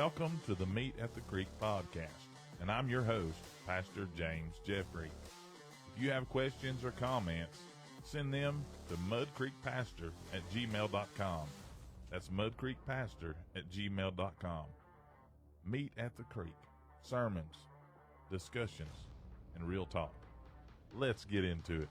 welcome to the Meet at the Creek podcast, and I'm your host, Pastor James Jeffrey. If you have questions or comments, send them to mudcreekpastor@gmail.com. That's mudcreekpastor@gmail.com. Meet at the Creek, sermons, discussions, and real talk. Let's get into it.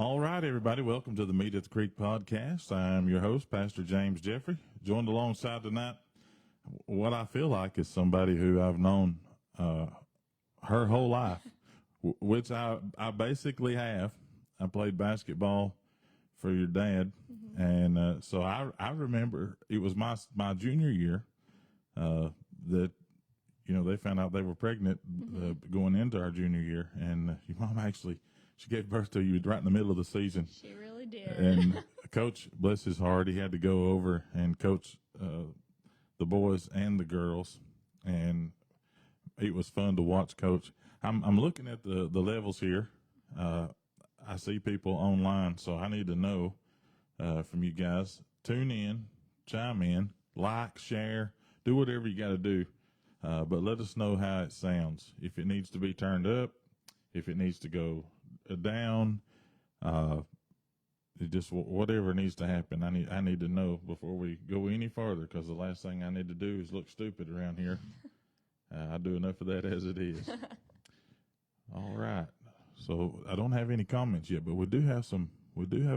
All right, everybody, welcome to the Meet at the Creek podcast. I'm your host, Pastor James Jeffrey, joined alongside tonight what I feel like is somebody who I've known her whole life, which I basically have. I played basketball for your dad, and so I remember it was my junior year that, you know, they found out they were pregnant going into our junior year, and your mom actually, she gave birth to you right in the middle of the season. She really did. And Coach, bless his heart, he had to go over and coach the boys and the girls, and it was fun to watch Coach. I'm looking at the levels here. I see people online, so I need to know from you guys. Tune in, chime in, like, share, do whatever you got to do, but let us know how it sounds. If it needs to be turned up, if it needs to go down, it just whatever needs to happen. I need to know before we go any farther, because the last thing I need to do is look stupid around here. I do enough of that as it is. All right, so I don't have any comments yet, but we do have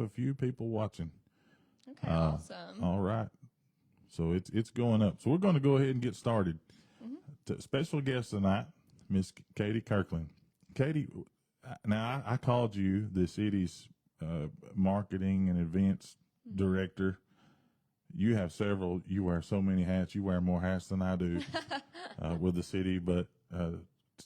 a few people watching. Okay, awesome. All right, so it's going up. So we're going to go ahead and get started. Special guest tonight, Miss Katie Kirkland. Katie, now I called you the city's marketing and events director. You have several. You wear so many hats. You wear more hats than I do with the city. But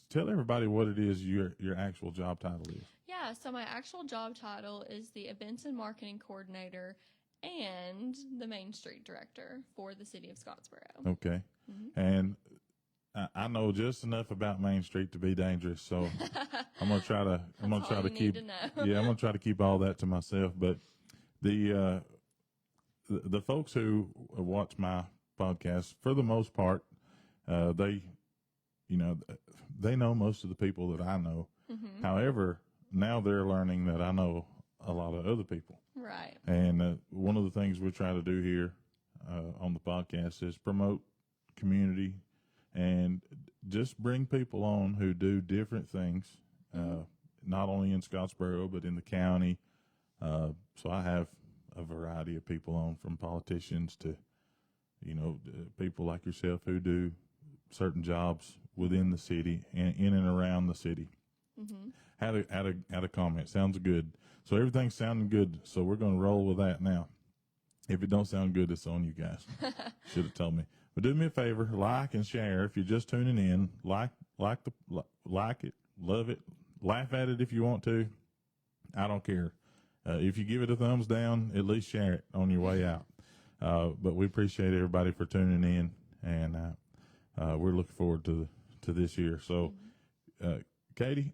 tell everybody what it is your actual job title is. Yeah, so my actual job title is the Events and Marketing Coordinator and the Main Street Director for the city of Scottsboro. Okay, and I know just enough about Main Street to be dangerous, so I'm gonna try to keep. I'm gonna try to keep all that to myself. But the folks who watch my podcast, for the most part, they know most of the people that I know. However, now they're learning that I know a lot of other people. Right. And one of the things we're trying to do here on the podcast is promote community and just bring people on who do different things, not only in Scottsboro, but in the county. So I have a variety of people on, from politicians to, people like yourself who do certain jobs within the city and in and around the city. Had a comment. Sounds good. So everything's sounding good. So we're going to roll with that now. If it don't sound good, it's on you guys. Should have told me. But do me a favor, like and share. If you're just tuning in, like it, love it, laugh at it if you want to. I don't care. If you give it a thumbs down, at least share it on your way out. But we appreciate everybody for tuning in, and we're looking forward to this year. So, Katie,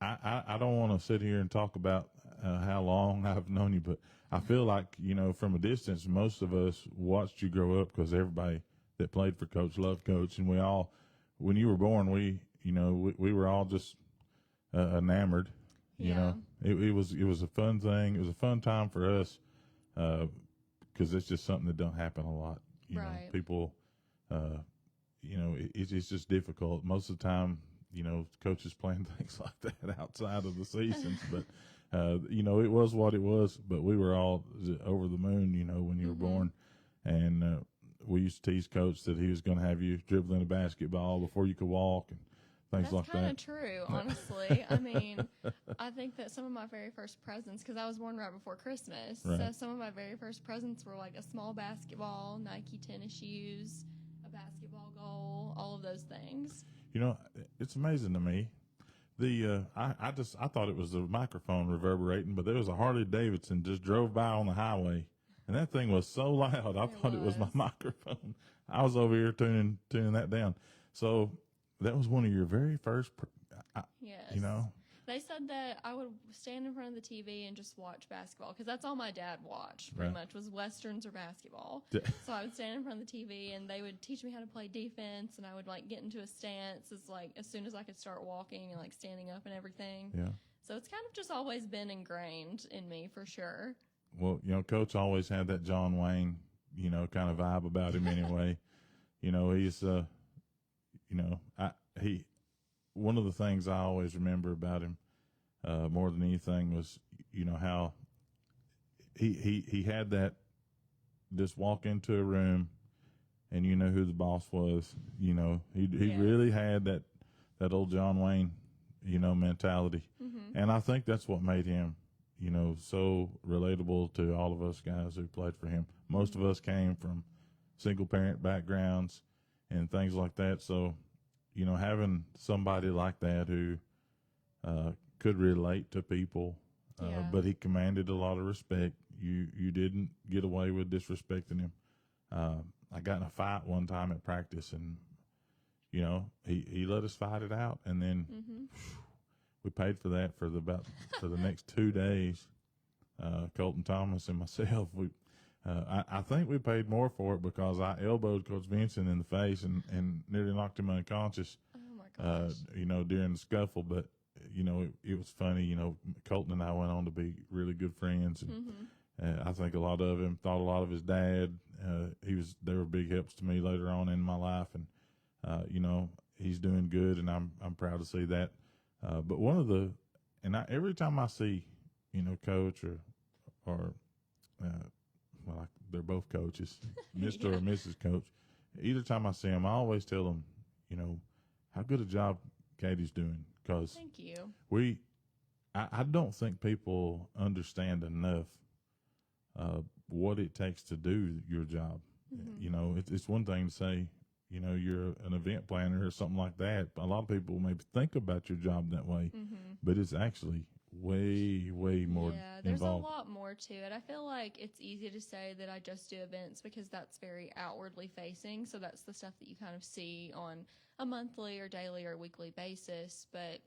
I don't want to sit here and talk about how long I've known you, but I feel like, from a distance, most of us watched you grow up, because everybody that played for Coach loved Coach, and we all, when you were born, we were all just enamored. It was a fun thing. It was a fun time for us, because it's just something that don't happen a lot. Right. People, it's just difficult most of the time. Coaches playing things like that outside of the seasons, but it was what it was. But we were all over the moon, when you were born, and we used to tease Coach that he was going to have you dribbling a basketball before you could walk and things like that. That's kind of true, honestly. I mean, I think that some of my very first presents, because I was born right before Christmas, so some of my very first presents were like a small basketball, Nike tennis shoes, a basketball goal, all of those things. It's amazing to me. I thought it was the microphone reverberating, but there was a Harley Davidson just drove by on the highway And that thing was so loud, I thought it was my was. microphone. I was over here tuning that down. So that was one of your very first, Yes. you know. They said that I would stand in front of the TV and just watch basketball because that's all my dad watched pretty much was Westerns or basketball. So I would stand in front of the TV and they would teach me how to play defense and I would like get into a stance as soon as I could start walking and like standing up and everything. Yeah. So it's kind of just always been ingrained in me for sure. Well, you know, Coach always had that John Wayne, you know, kind of vibe about him anyway. You know, he's, you know, one of the things I always remember about him, more than anything was, you know, how he had that, just walk into a room and you know who the boss was, you know, he really had that old John Wayne, you know, mentality. Mm-hmm. And I think that's what made him, you know, so relatable to all of us guys who played for him. Most of us came from single parent backgrounds and things like that. So, you know, having somebody like that who could relate to people, but he commanded a lot of respect. You didn't get away with disrespecting him. I got in a fight one time at practice, and you know he let us fight it out, and then we paid for that for the next 2 days. Colton Thomas and myself, I think we paid more for it because I elbowed Coach Vincent in the face and nearly knocked him unconscious. Oh my gosh. You know, during the scuffle, but you know, it was funny. You know, Colton and I went on to be really good friends, and I think a lot of him thought a lot of his dad. They were big helps to me later on in my life, and you know, he's doing good, and I'm proud to see that. But every time I see, you know, Coach or they're both coaches, Mr. or Mrs. Coach. Either time I see them, I always tell them, you know, how good a job Katie's doing. Because thank you. I don't think people understand enough what it takes to do your job. You know, it's one thing to say, you know, you're an event planner or something like that. A lot of people maybe think about your job that way, but it's actually way more there's involved. A lot more to it. I feel like it's easy to say that I just do events because that's very outwardly facing. So that's the stuff that you kind of see on a monthly or daily or weekly basis. But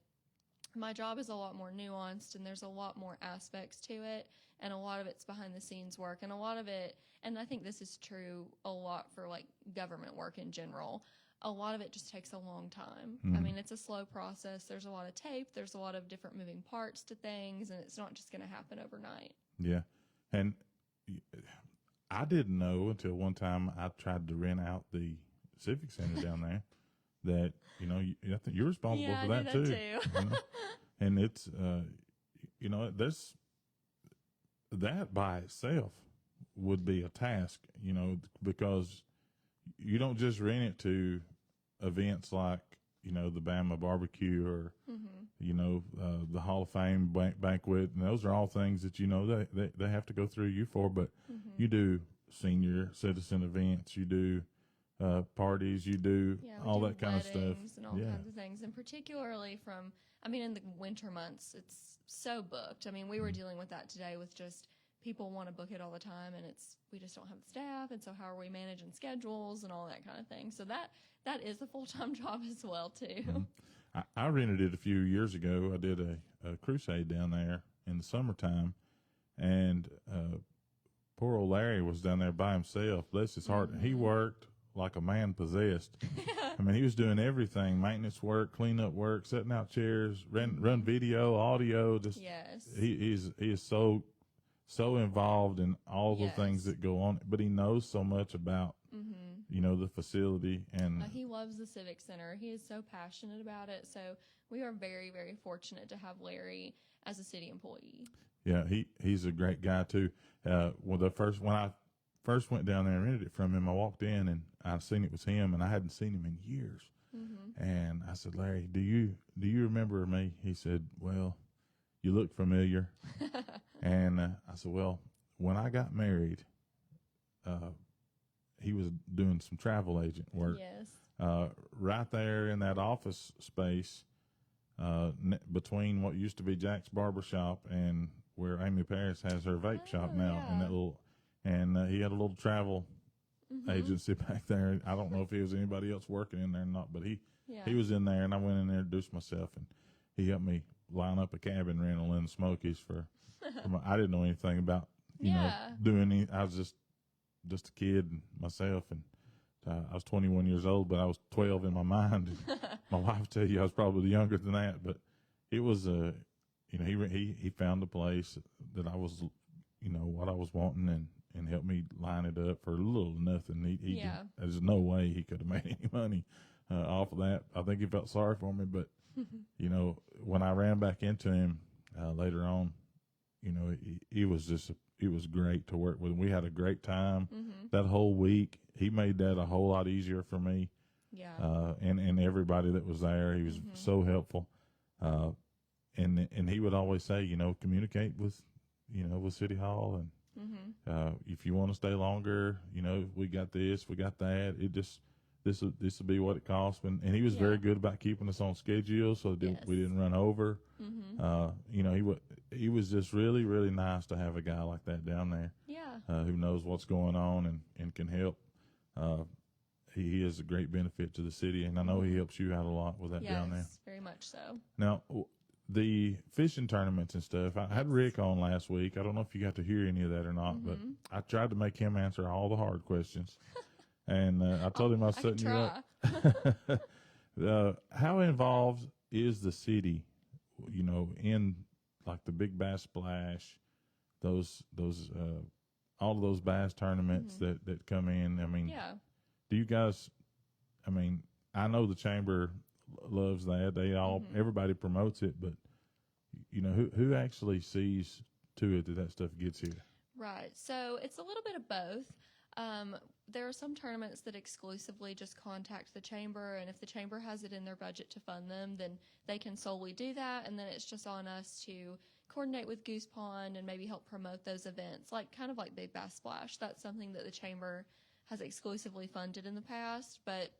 my job is a lot more nuanced and there's a lot more aspects to it. And a lot of it's behind the scenes work, and a lot of it, and I think this is true a lot for like government work in general. A lot of it just takes a long time. I mean, it's a slow process. There's a lot of tape. There's a lot of different moving parts to things, and it's not just going to happen overnight. Yeah. And I didn't know until one time I tried to rent out the Civic Center down there that, you know, I think you're responsible for that, too. You know? And it's, you know, that by itself would be a task, you know, because you don't just rent it to events like, you know, the Bama barbecue or, you know, the Hall of Fame banquet. And those are all things that, you know, they have to go through you for. But you do senior citizen events, you do parties, you do all that kind of stuff. And all kinds of things. And particularly in the winter months, it's so booked. I mean, we were dealing with that today with just people want to book it all the time, and we just don't have the staff, and so how are we managing schedules and all that kind of thing? So that is a full-time job as well too. I rented it a few years ago. I did a crusade down there in the summertime, and poor old Larry was down there by himself. Bless his heart. He worked like a man possessed. I mean, he was doing everything: maintenance work, cleanup work, setting out chairs, run video, audio. Just he is so involved in all the things that go on, but he knows so much about, you know, the facility. And he loves the Civic Center. He is so passionate about it. So we are very, very fortunate to have Larry as a city employee. Yeah, he's a great guy too. When I first went down there and rented it from him, I walked in and I seen it was him, and I hadn't seen him in years. And I said, Larry, do you remember me? He said, well, you look familiar. And I said, well, when I got married, he was doing some travel agent work. Yes. Right there in that office space, between what used to be Jack's Barber Shop and where Amy Paris has her vape shop now, and he had a little travel agency back there. I don't know if he was anybody else working in there or not, but he was in there, and I went in there, introduced myself, and he helped me line up a cabin rental in the Smokies for I didn't know anything about you know doing any. I was just a kid and myself, and I was 21 years old, but I was 12 in my mind. And my wife tell you I was probably younger than that, but it was he found a place that I was what I was wanting, and helped me line it up for a little nothing. He there's no way he could have made any money off of that. I think he felt sorry for me, but when I ran back into him later on, he was great to work with. We had a great time that whole week. He made that a whole lot easier for me. Yeah. And everybody that was there, he was so helpful. And he would always say, communicate with City Hall, and if you want to stay longer, we got this, we got that. This will be what it costs. And he was very good about keeping us on schedule, so we didn't run over. He was just really, really nice to have a guy like that down there. Yeah. Who knows what's going on and can help. He is a great benefit to the city, and I know he helps you out a lot with that down there. Yes, very much so. Now, the fishing tournaments and stuff, I had Rick on last week. I don't know if you got to hear any of that or not, but I tried to make him answer all the hard questions. And I told him I was setting you up. How involved is the city, in like the Big Bass Splash, those all of those bass tournaments that come in? I mean, do you guys? I mean, I know the chamber loves that. They all everybody promotes it, but who actually sees to it that stuff gets here? Right. So it's a little bit of both. There are some tournaments that exclusively just contact the chamber, and if the chamber has it in their budget to fund them, then they can solely do that, and then it's just on us to coordinate with Goose Pond and maybe help promote those events, kind of like Big Bass Splash. That's something that the chamber has exclusively funded in the past, but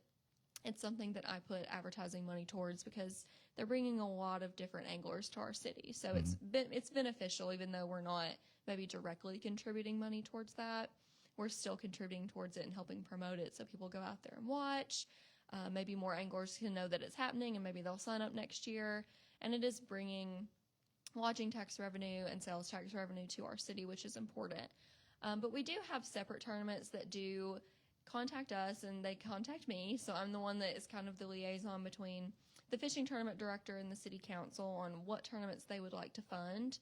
it's something that I put advertising money towards because they're bringing a lot of different anglers to our city. So it's beneficial, even though we're not maybe directly contributing money towards that. We're still contributing towards it and helping promote it so people go out there and watch. Maybe more anglers can know that it's happening, and maybe they'll sign up next year. And it is bringing lodging tax revenue and sales tax revenue to our city, which is important. But we do have separate tournaments that do contact us, and they contact me. So I'm the one that is kind of the liaison between the fishing tournament director and the city council on what tournaments they would like to fund.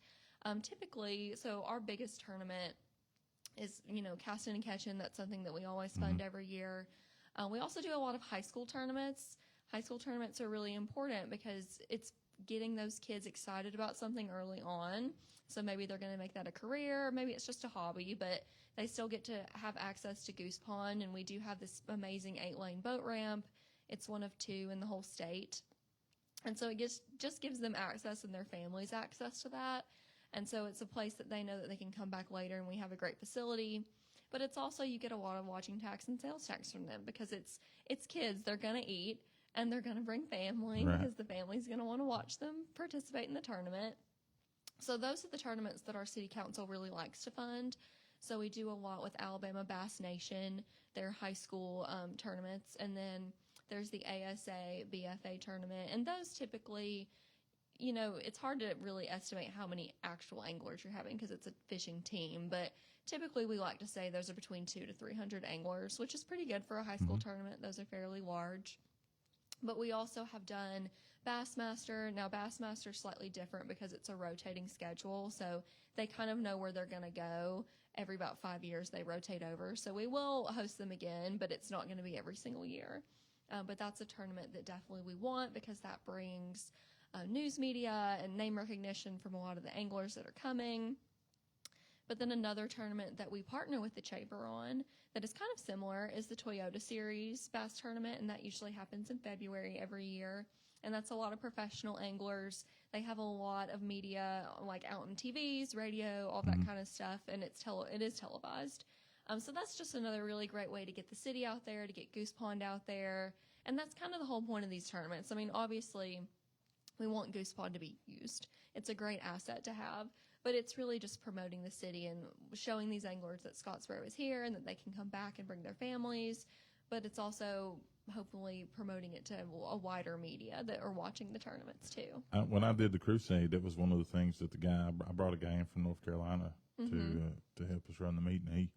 Typically, so our biggest tournament is, casting and catching. That's something that we always fund every year. We also do a lot of high school tournaments. High school tournaments are really important because it's getting those kids excited about something early on. So maybe they're going to make that a career, maybe it's just a hobby, but they still get to have access to Goose Pond, and we do have this amazing 8-lane boat ramp. It's one of 2 in the whole state. And so it just gives them access and their families access to that. And so it's a place that they know that they can come back later, and we have a great facility. But it's also, you get a lot of lodging tax and sales tax from them because it's kids. They're going to eat, and they're going to bring family because the family's going to want to watch them participate in the tournament. So those are the tournaments that our city council really likes to fund. So we do a lot with Alabama Bass Nation, their high school tournaments, and then there's the ASA BFA tournament. And those typically, it's hard to really estimate how many actual anglers you're having because it's a fishing team, but typically we like to say those are between 200 to 300 anglers, which is pretty good for a high school tournament. Those are fairly large. But we also have done Bassmaster. Now, Bassmaster is slightly different because it's a rotating schedule, so they kind of know where they're going to go. Every about 5 years, they rotate over. So we will host them again, but it's not going to be every single year. But that's a tournament that definitely we want because that brings news media and name recognition from a lot of the anglers that are coming. But then another tournament that we partner with the chamber on that is kind of similar is the Toyota Series Bass Tournament, and that usually happens in February every year. And that's a lot of professional anglers. They have a lot of media, out on TVs, radio, all that kind of stuff, and it is televised. So that's just another really great way to get the city out there, to get Goose Pond out there, and that's kind of the whole point of these tournaments. I mean, obviously, we want Goose Pond to be used. It's a great asset to have, but it's really just promoting the city and showing these anglers that Scottsboro is here and that they can come back and bring their families. But it's also hopefully promoting it to a wider media that are watching the tournaments too. When I did the crusade, that was one of the things that I brought a guy in from North Carolina to help us run the meet, and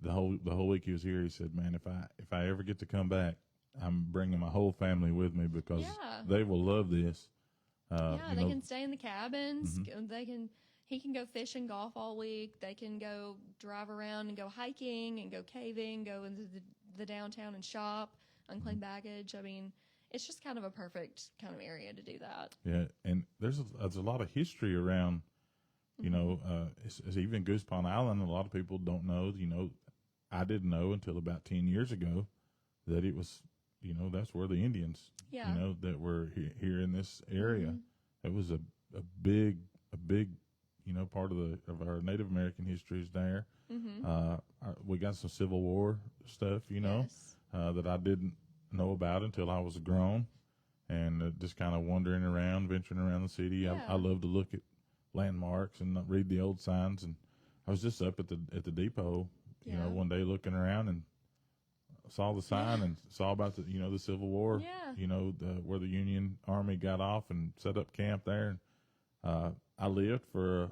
the whole week he was here, he said, "Man, if I ever get to come back, I'm bringing my whole family with me because they will love this." They can stay in the cabins. He can go fish and golf all week. They can go drive around and go hiking and go caving, go into the downtown and shop, unclaimed baggage. I mean, it's just kind of a perfect kind of area to do that. Yeah, and there's a lot of history around, it's even Goose Pond Island. A lot of people don't know, I didn't know until about 10 years ago that it was, that's where the Indians, that were here in this area. It was a big, part of our Native American history is there. We got some Civil War stuff, that I didn't know about until I was grown, and just kind of wandering around, venturing around the city. Yeah. I love to look at landmarks and read the old signs. And I was just up at the depot, one day looking around and saw the sign and saw about the Civil War, where the Union Army got off and set up camp there. And I lived for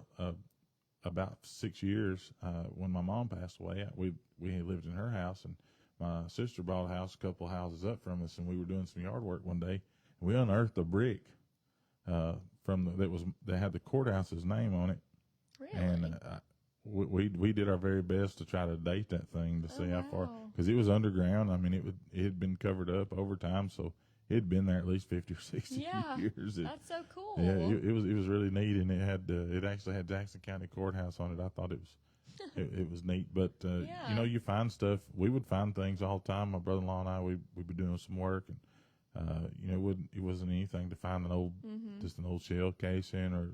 about 6 years when my mom passed away. We lived in her house, and my sister bought a house a couple houses up from us, and we were doing some yard work one day. And we unearthed a brick that had the courthouse's name on it. Really? And we did our very best to try to date that thing to see how far, because it was underground. I mean, it had been covered up over time, so it had been there at least 50 or 60 years. That's so cool. Yeah, it was really neat, and it actually had Jackson County Courthouse on it. I thought it was it was neat, but you find stuff. We would find things all the time. My brother-in-law and I, we'd be doing some work, and it wasn't anything to find just an old shell casing or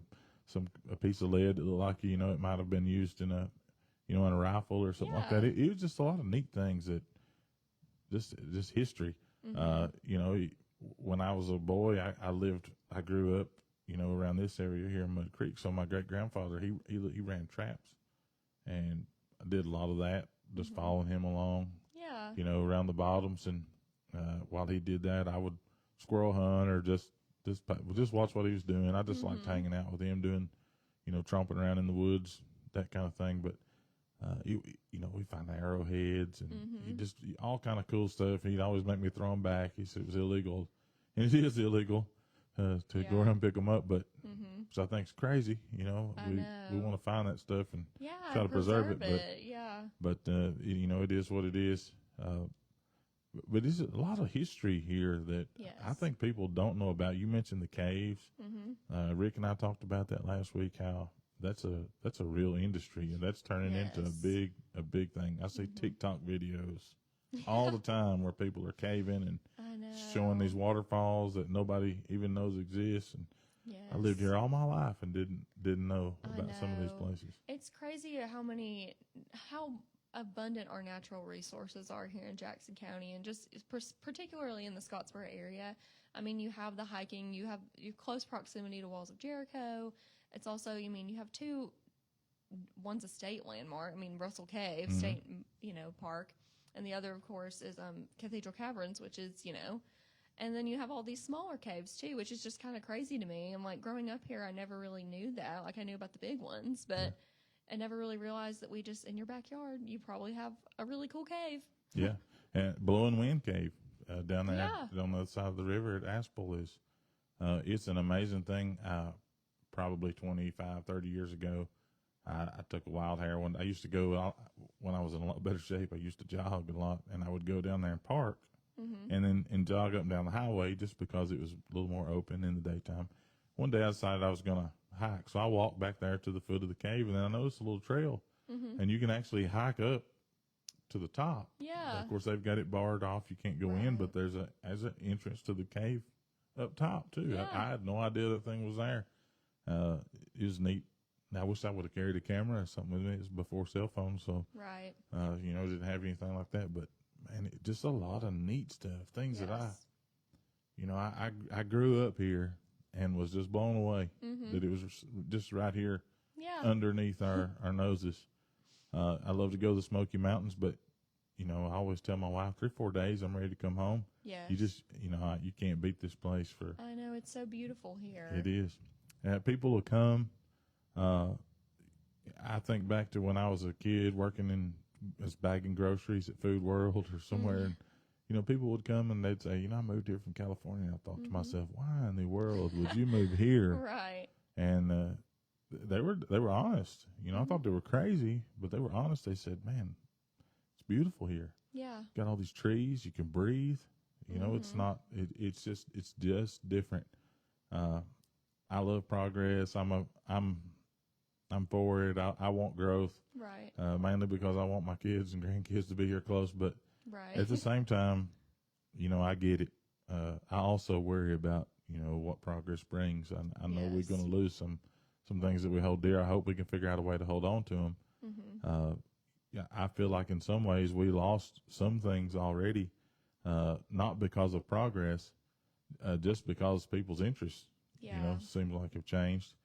a piece of lead that looked like it might have been used in a rifle or something like that. It was just a lot of neat things that just history. When I was a boy, I grew up around this area here in Mud Creek. So my great grandfather he ran traps, and I did a lot of that, just following him along. Yeah. Around the bottoms, and while he did that, I would squirrel hunt or just watch what he was doing. I just liked hanging out with him, doing, tromping around in the woods, that kind of thing. But we find arrowheads and just all kind of cool stuff. He'd always make me throw them back. He said it was illegal, and it is illegal to go around and pick them up. But which I think is crazy. We want to find that stuff and try to preserve it. But it is what it is. But there's a lot of history here that I think people don't know about. You mentioned the caves. Rick and I talked about that last week. How that's a real industry, and that's turning into a big thing. I see TikTok videos all the time where people are caving and showing these waterfalls that nobody even knows exist. And I lived here all my life and didn't know about some of these places. It's crazy how abundant our natural resources are here in Jackson County, and just particularly in the Scottsboro area. I mean, you have the hiking, you have close proximity to Walls of Jericho. It's also, you have one's a state landmark. I mean, Russell Cave State, Park, and the other, of course, is Cathedral Caverns, which is, and then you have all these smaller caves too, which is just kind of crazy to me. And like growing up here, I never really knew that. Like I knew about the big ones, but I never really realized that we just, in your backyard, you probably have a really cool cave. Yeah. And Blowing Wind Cave down there on the other side of the river at Aspel is, it's an amazing thing. Probably 25, 30 years ago, I took a wild hair one. I used to go, when I was in a lot better shape, I used to jog a lot, and I would go down there and park and jog up and down the highway just because it was a little more open in the daytime. One day I decided I was going to hike, so I walked back there to the foot of the cave, and then I noticed a little trail, and you can actually hike up to the top. Yeah. Of course, they've got it barred off. You can't go in, but there's an entrance to the cave up top, too. Yeah. I had no idea that thing was there. It was neat. I wish I would have carried a camera or something with me. It was before cell phones, so didn't have anything like that. But man, just a lot of neat stuff. Things that I grew up here, and was just blown away that it was just right here Yeah. underneath our noses. I love to go to the Smoky Mountains, but you know, I always tell my wife 3 or 4 days I'm ready to come home. Yes. You just, you know, you can't beat this place for. I know, it's so beautiful here. It is. People will come. I think back to when I was a kid working as bagging groceries at Food World or somewhere, and you know, people would come and they'd say, you know, I moved here from California. And I thought to myself, why in the world would you move here? Right. And they were honest. You know, I thought they were crazy, but they were honest. They said, man, it's beautiful here. Yeah. Got all these trees. You can breathe. You know, it's not. It's just different. I love progress. I'm for it. I want growth. Right. Mainly because I want my kids and grandkids to be here close. But Right. at the same time, you know, I get it. I also worry about, you know, what progress brings. I know we're Yes. going to lose some things that we hold dear. I hope we can figure out a way to hold on to them. Yeah, I feel like in some ways we lost some things already, not because of progress, just because people's interests, Yeah. you know, seems like have changed.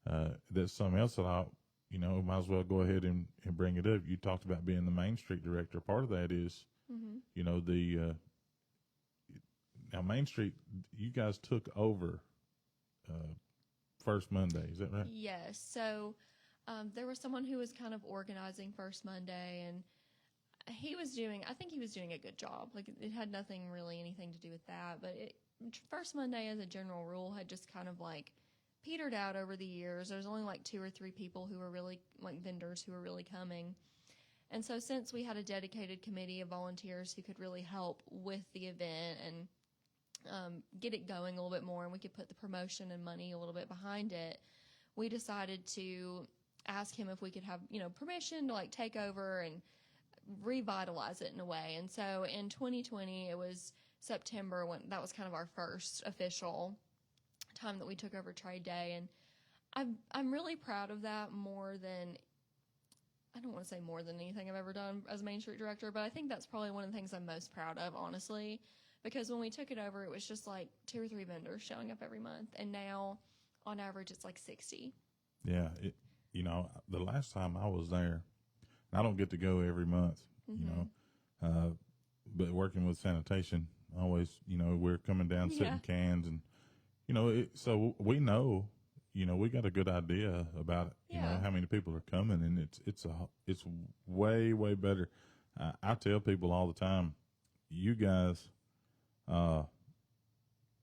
That's something else that I, you know, might as well go ahead and bring it up. You talked about being the Main Street director. Part of that is, you know, now Main Street, you guys took over First Monday. Is that right? Yes. So there was someone who was kind of organizing First Monday, and I think he was doing a good job. Like, it had anything to do with that. But First Monday, as a general rule, had just kind of like petered out over the years. There's only like 2 or 3 people who were really, like, vendors who were really coming. And so since we had a dedicated committee of volunteers who could really help with the event and get it going a little bit more, and we could put the promotion and money a little bit behind it, we decided to ask him if we could have, you know, permission to like take over and revitalize it in a way. And so in 2020, it was September when that was kind of our first official time that we took over Trade Day. And I'm really proud of that more than, I don't want to say more than anything I've ever done as Main Street director, but I think that's probably one of the things I'm most proud of, honestly, because when we took it over, it was just like 2 or 3 vendors showing up every month. And now on average, it's like 60. Yeah. You know, the last time I was there, I don't get to go every month, you know, but working with sanitation, always, you know, we're coming down, sitting cans, and, you know, so we know, you know, we got a good idea about, you know, how many people are coming, and it's way, way better. I tell people all the time, you guys,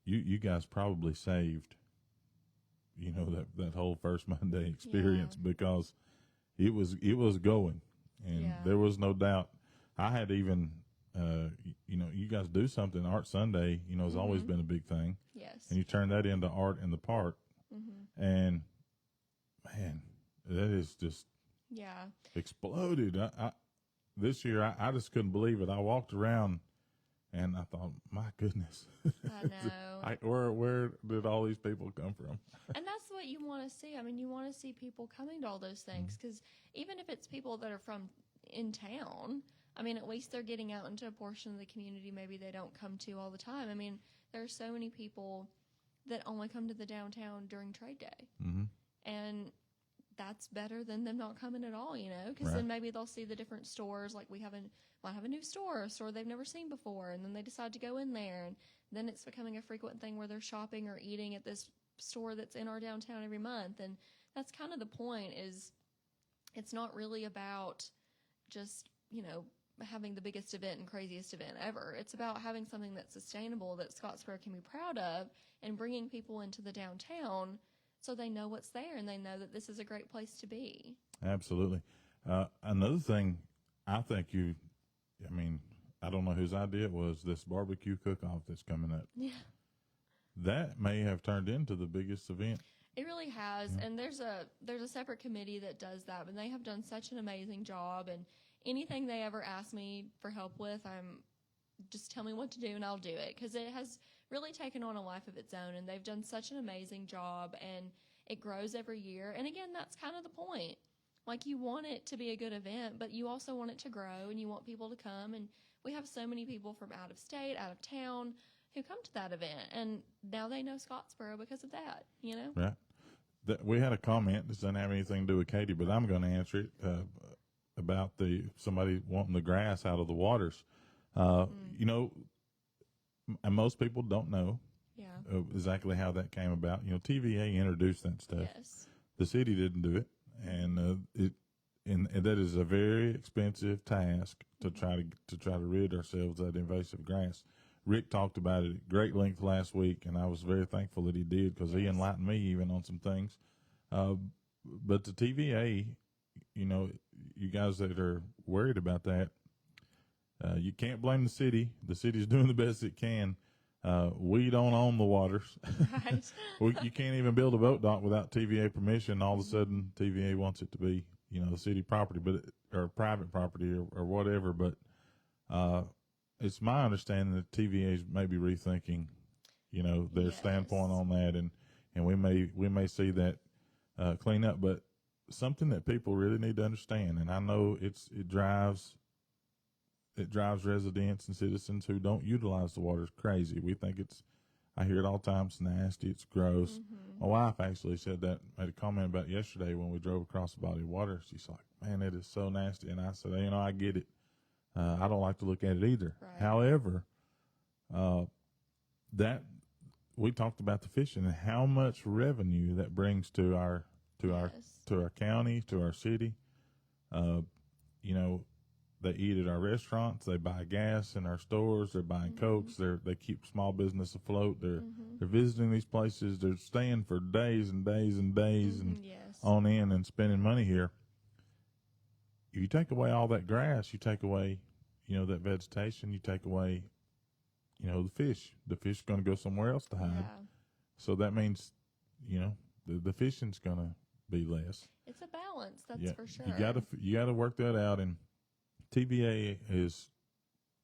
you guys probably saved, you know, that whole First Monday experience, because it was going, and there was no doubt. I had even, you know, you guys do something. Art Sunday, you know, has always been a big thing. Yes. And you turn that into Art in the Park, and man, that is just exploded. This year, I just couldn't believe it. I walked around, and I thought, my goodness, I know. Where did all these people come from? And that's what you want to see. I mean, you want to see people coming to all those things, because even if it's people that are from in town, I mean, at least they're getting out into a portion of the community maybe they don't come to all the time. I mean, there are so many people that only come to the downtown during Trade Day. And that's better than them not coming at all, you know, because then maybe they'll see the different stores. Like, might have a new store, a store they've never seen before, and then they decide to go in there, and then it's becoming a frequent thing where they're shopping or eating at this store that's in our downtown every month. And that's kind of the point, is it's not really about just, you know, having the biggest event and craziest event ever. It's about having something that's sustainable, that Scottsboro can be proud of, and bringing people into the downtown so they know what's there and they know that this is a great place to be. Absolutely. Another thing, I think I mean, I don't know whose idea it was, this barbecue cook-off that's coming up. Yeah. That may have turned into the biggest event. It really has. And there's a separate committee that does that, but they have done such an amazing job. And anything they ever ask me for help with, just tell me what to do and I'll do it, because it has really taken on a life of its own, and they've done such an amazing job, and it grows every year. And again, that's kind of the point. Like, you want it to be a good event, but you also want it to grow, and you want people to come. And we have so many people from out of state, out of town, who come to that event, and now they know Scottsboro because of that, you know? Right. We had a comment. This doesn't have anything to do with Katie, but I'm going to answer it about somebody wanting the grass out of the waters. You know, and most people don't know exactly how that came about. You know, TVA introduced that stuff. Yes. The city didn't do it, and and that is a very expensive task to try to rid ourselves of that invasive grass. Rick talked about it at great length last week, and I was very thankful that he did, because he enlightened me even on some things. But the TVA, you know, you guys that are worried about that, you can't blame the city. The city's doing the best it can. We don't own the waters. Right. You can't even build a boat dock without TVA permission. All of a sudden, TVA wants it to be, you know, city property, or private property, or whatever. But it's my understanding that TVA is maybe rethinking, you know, their standpoint on that, and we may see that clean up. But something that people really need to understand, and I know it drives residents and citizens who don't utilize the waters crazy. We think I hear it all the time, it's nasty, it's gross. My wife actually made a comment about yesterday when we drove across the body of water. She's like, man, it is so nasty. And I said, you know, I get it. I don't like to look at it either. Right. However, that we talked about the fishing and how much revenue that brings to our county, to our city. You know, they eat at our restaurants, they buy gas in our stores, they're buying Cokes, they keep small business afloat, they're visiting these places, they're staying for days and days and days and on end and spending money here. If you take away all that grass, you take away, you know, that vegetation, you take away, you know, the fish. The fish is going to go somewhere else to hide. Yeah. So that means, you know, the fishing's going to be less. It's a balance, that's for sure. You gotta work that out, and TVA is,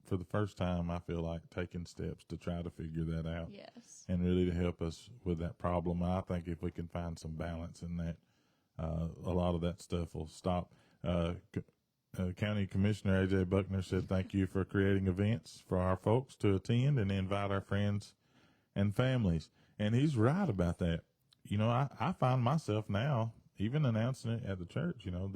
for the first time, I feel like, taking steps to try to figure that out. Yes. And really to help us with that problem. I think if we can find some balance in that, a lot of that stuff will stop. County Commissioner A.J. Buckner said, thank you for creating events for our folks to attend and invite our friends and families. And he's right about that. You know, I find myself now even announcing it at the church, you know,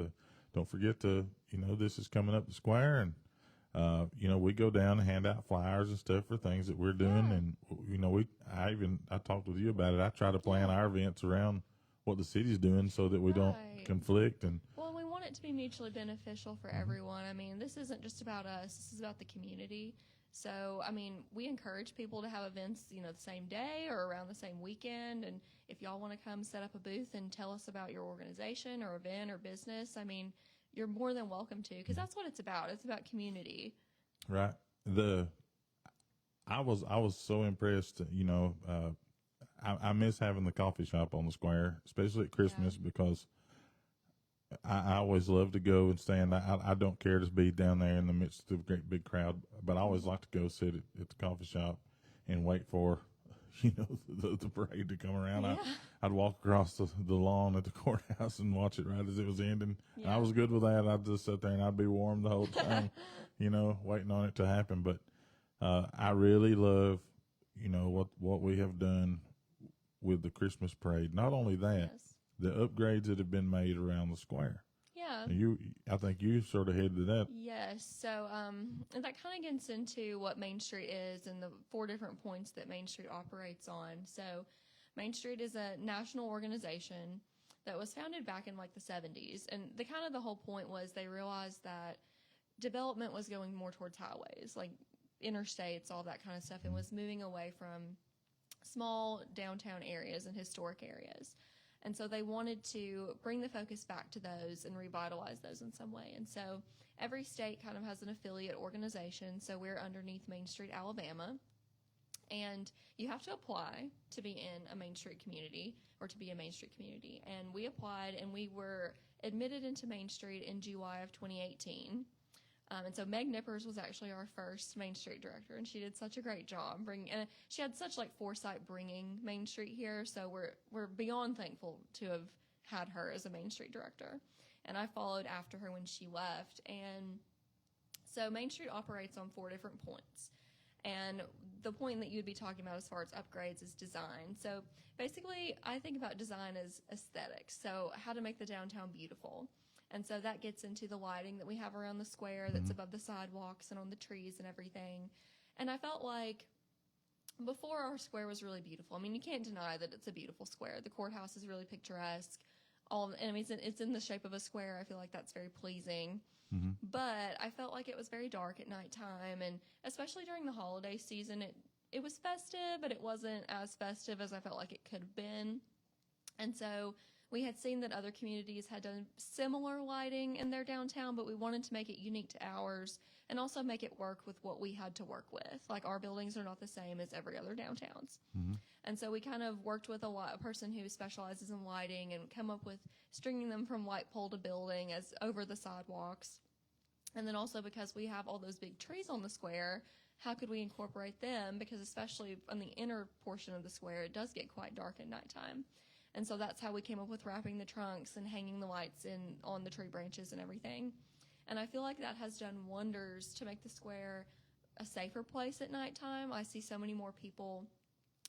don't forget to, you know, this is coming up the square, and, you know, we go down and hand out flyers and stuff for things that we're doing. And, you know, I talked with you about it. I try to plan our events around what the city's doing so that we don't conflict. And well, we want it to be mutually beneficial for everyone. I mean, this isn't just about us. This is about the community. So, I mean, we encourage people to have events, you know, the same day or around the same weekend. And if y'all want to come set up a booth and tell us about your organization or event or business, I mean, you're more than welcome to, because that's what it's about. It's about community. Right. I was so impressed, you know, I miss having the coffee shop on the square, especially at Christmas, because I always love to go and stand. I don't care to be down there in the midst of a great big crowd, but I always like to go sit at the coffee shop and wait for, you know, the parade to come around. Yeah. I'd walk across the lawn at the courthouse and watch it right as it was ending. Yeah. And I was good with that. I'd just sit there and I'd be warm the whole time, you know, waiting on it to happen. But I really love, you know, what we have done with the Christmas parade. Not only that, the upgrades that have been made around the square. Yeah. I think you sort of headed that. Yes. So, and that kind of gets into what Main Street is and the 4 different points that Main Street operates on. So, Main Street is a national organization that was founded back in like the 70s. And the whole point was they realized that development was going more towards highways, like interstates, all that kind of stuff, and was moving away from small downtown areas and historic areas. And so they wanted to bring the focus back to those and revitalize those in some way. And so every state kind of has an affiliate organization. So we're underneath Main Street, Alabama. And you have to apply to be in a Main Street community or to be a Main Street community. And we applied and we were admitted into Main Street in July of 2018. And so Meg Nippers was actually our first Main Street director, and she did such a great job and she had such like foresight bringing Main Street here. So we're beyond thankful to have had her as a Main Street director. And I followed after her when she left. And so Main Street operates on 4 different points. And the point that you'd be talking about as far as upgrades is design. So basically, I think about design as aesthetics. So how to make the downtown beautiful. And so that gets into the lighting that we have around the square that's above the sidewalks and on the trees and everything. And I felt like before, our square was really beautiful. I mean, you can't deny that it's a beautiful square. The courthouse is really picturesque. I mean, it's in the shape of a square. I feel like that's very pleasing. But I felt like it was very dark at nighttime, and especially during the holiday season, it was festive, but it wasn't as festive as I felt like it could have been. And so we had seen that other communities had done similar lighting in their downtown, but we wanted to make it unique to ours and also make it work with what we had to work with. Like, our buildings are not the same as every other downtown's. And so we kind of worked with a person who specializes in lighting and come up with stringing them from light pole to building as over the sidewalks. And then also, because we have all those big trees on the square, how could we incorporate them? Because especially on the inner portion of the square, it does get quite dark at nighttime. And so that's how we came up with wrapping the trunks and hanging the lights on the tree branches and everything. And I feel like that has done wonders to make the square a safer place at nighttime. I see so many more people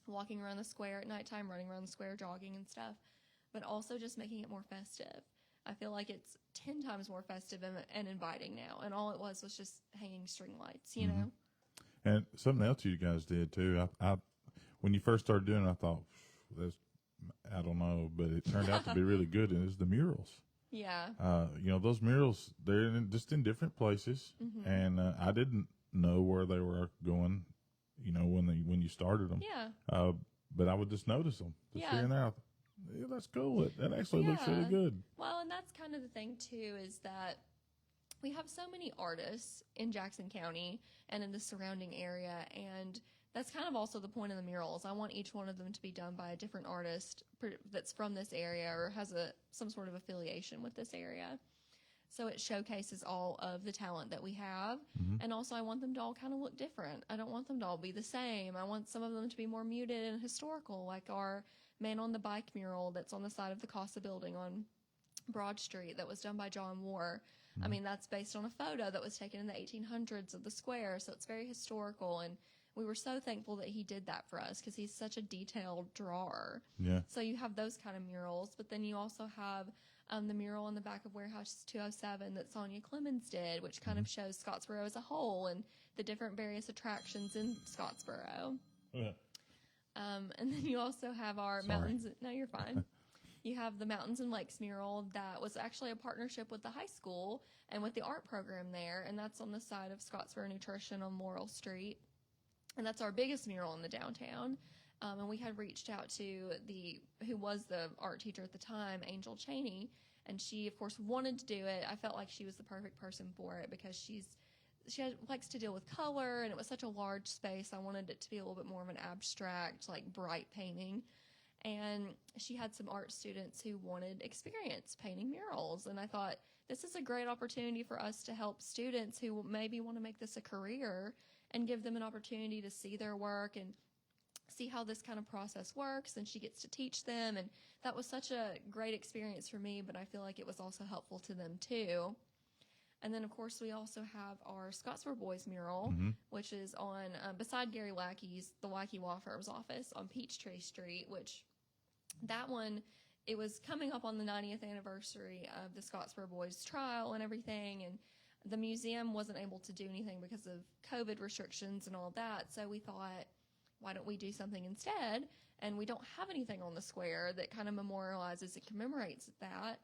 walking around the square at nighttime, running around the square, jogging and stuff, but also just making it more festive. I feel like it's 10 times more festive and inviting now. And all it was just hanging string lights, you know? And something else you guys did too. I when you first started doing it, I thought, I don't know, but it turned out to be really good. And it's the murals. Yeah. You know, those murals, they're just in different places. And I didn't know where they were going, you know, when you started them. Yeah. But I would just notice them. Just here and there. Yeah, that's cool. That actually looks really good. Well, and that's kind of the thing, too, is that we have so many artists in Jackson County and in the surrounding area, and that's kind of also the point of the murals. I want each one of them to be done by a different artist that's from this area or has some sort of affiliation with this area. So it showcases all of the talent that we have. And also, I want them to all kind of look different. I don't want them to all be the same. I want some of them to be more muted and historical, like our Man on the Bike mural that's on the side of the Casa building on Broad Street that was done by John Moore. I mean, that's based on a photo that was taken in the 1800s of the square, so it's very historical, and we were so thankful that he did that for us because he's such a detailed drawer. Yeah. So you have those kind of murals, but then you also have the mural on the back of Warehouse 207 that Sonia Clemens did, which kind of shows Scottsboro as a whole and the different various attractions in Scottsboro. Yeah. And then you also have our mountains. No, you're fine. You have the Mountains and Lakes mural that was actually a partnership with the high school and with the art program there, and that's on the side of Scottsboro Nutrition on Laurel Street. And that's our biggest mural in the downtown. And we had reached out to who was the art teacher at the time, Angel Cheney, and she, of course, wanted to do it. I felt like she was the perfect person for it because she likes to deal with color, and it was such a large space. I wanted it to be a little bit more of an abstract, like bright painting. And she had some art students who wanted experience painting murals. And I thought, this is a great opportunity for us to help students who maybe want to make this a career and give them an opportunity to see their work and see how this kind of process works. And she gets to teach them. And that was such a great experience for me, but I feel like it was also helpful to them too. And then, of course, we also have our Scottsboro Boys mural, which is on, beside Gary Lackey's, the Lackey Law Firm's office on Peachtree Street, which that one, it was coming up on the 90th anniversary of the Scottsboro Boys trial and everything, and the museum wasn't able to do anything because of COVID restrictions and all that, so we thought, why don't we do something instead? And we don't have anything on the square that kind of memorializes and commemorates that.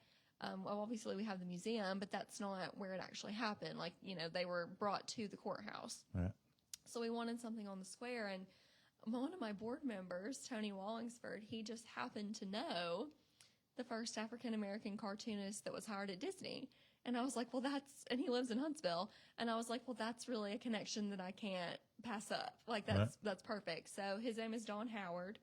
Well, obviously we have the museum, but that's not where it actually happened. Like, you know, they were brought to the courthouse. Right. So we wanted something on the square, and one of my board members, Tony Wallingsford, he just happened to know the first African-American cartoonist that was hired at Disney. And I was like, and he lives in Huntsville. And I was like, well, that's really a connection that I can't pass up. Like, that's perfect. So his name is Don Howard.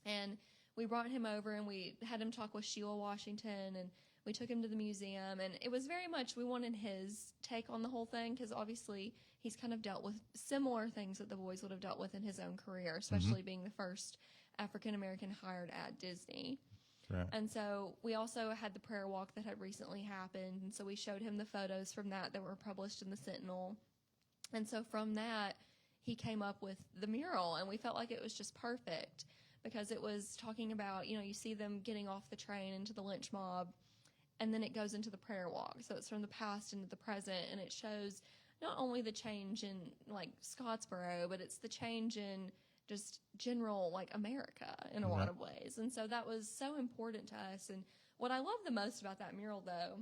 And we brought him over and we had him talk with Sheila Washington, and we took him to the museum. And it was very much, we wanted his take on the whole thing because obviously he's kind of dealt with similar things that the boys would have dealt with in his own career, especially being the first African-American hired at Disney. Right. And so we also had the prayer walk that had recently happened. And so we showed him the photos from that were published in the Sentinel. And so from that, he came up with the mural, and we felt like it was just perfect because it was talking about, you see them getting off the train into the lynch mob, and then it goes into the prayer walk. So it's from the past into the present, and it shows not only the change in, like, Scottsboro, but it's the change in just general, like, America in a lot of ways. And so that was so important to us. And what I love the most about that mural, though,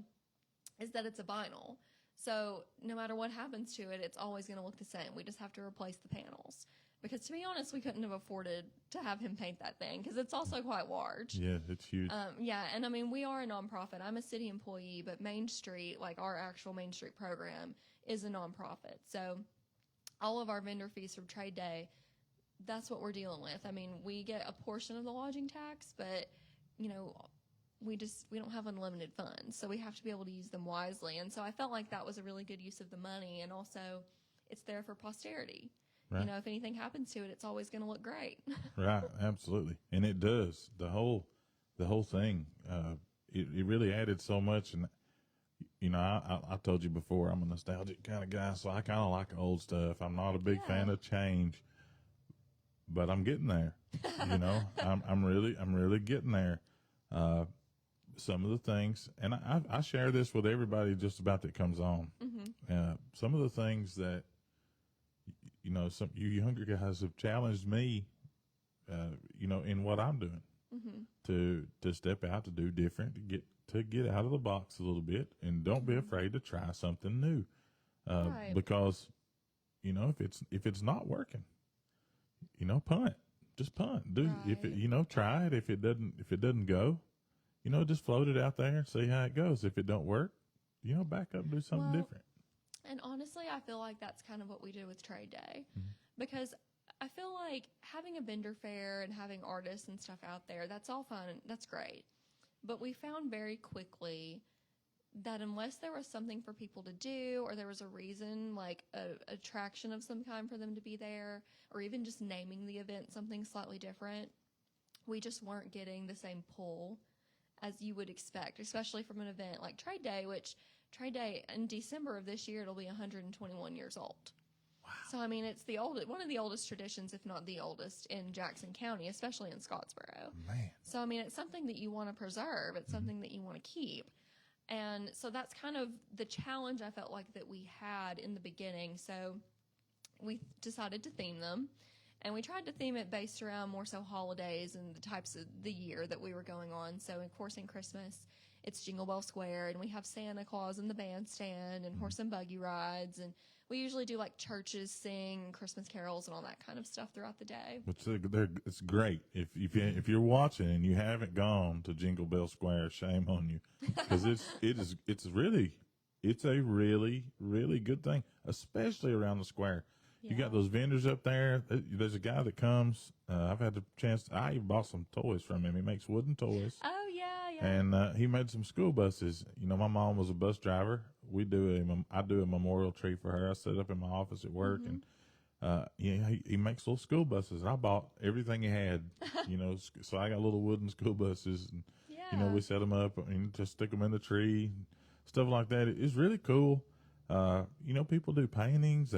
is that it's a vinyl. So no matter what happens to it, it's always going to look the same. We just have to replace the panels. Because to be honest, we couldn't have afforded to have him paint that thing because it's also quite large. Yeah, it's huge. Yeah, and I mean, we are a nonprofit. I'm a city employee, but Main Street, like our actual Main Street program, is a nonprofit. So all of our vendor fees from Trade Day, that's what we're dealing with. I mean, we get a portion of the lodging tax, but, we don't have unlimited funds, so we have to be able to use them wisely. And so I felt like that was a really good use of the money, and also it's there for posterity. Right. If anything happens to it, it's always going to look great. Right, absolutely, and it does. The whole thing. It really added so much, and I told you before, I'm a nostalgic kind of guy, so I kind of like old stuff. I'm not a big fan of change, but I'm getting there. I'm really getting there. Some of the things, and I share this with everybody just about that comes on. Mm-hmm. Some of the things that some you younger guys have challenged me, in what I'm doing, to step out, to do different, to get out of the box a little bit, and don't be afraid to try something new, Right. because if it's not working, punt, just punt, do if it, try it. If it doesn't go, just float it out there and see how it goes. If it don't work, back up and do something different. And honestly, I feel like that's kind of what we do with Trade Day, because I feel like having a vendor fair and having artists and stuff out there, that's all fun. That's great. But we found very quickly that unless there was something for people to do, or there was a reason, like a attraction of some kind for them to be there, or even just naming the event something slightly different, we just weren't getting the same pull as you would expect, especially from an event like Trade Day, which Trade Day in December of this year, it'll be 121 years old. Wow. So, I mean, it's one of the oldest traditions, if not the oldest, in Jackson County, especially in Scottsboro. Man. So, I mean, it's something that you want to preserve. It's something that you want to keep. And so that's kind of the challenge I felt like that we had in the beginning. So we decided to theme them. And we tried to theme it based around more so holidays and the types of the year that we were going on. So, of course, in Christmas, it's Jingle Bell Square, and we have Santa Claus in the bandstand and horse and buggy rides. And we usually do, like, churches sing Christmas carols and all that kind of stuff throughout the day. It's great. If you're watching and you haven't gone to Jingle Bell Square, shame on you, because it's a really, really good thing, especially around the square. You got those vendors up there. There's a guy that comes. I've had the chance. I even bought some toys from him. He makes wooden toys. Oh, yeah. And he made some school buses. My mom was a bus driver. I do a memorial tree for her. I set up in my office at work, and he makes little school buses. And I bought everything he had. So I got little wooden school buses, and we set them up and just stick them in the tree, stuff like that. It's really cool. People do paintings.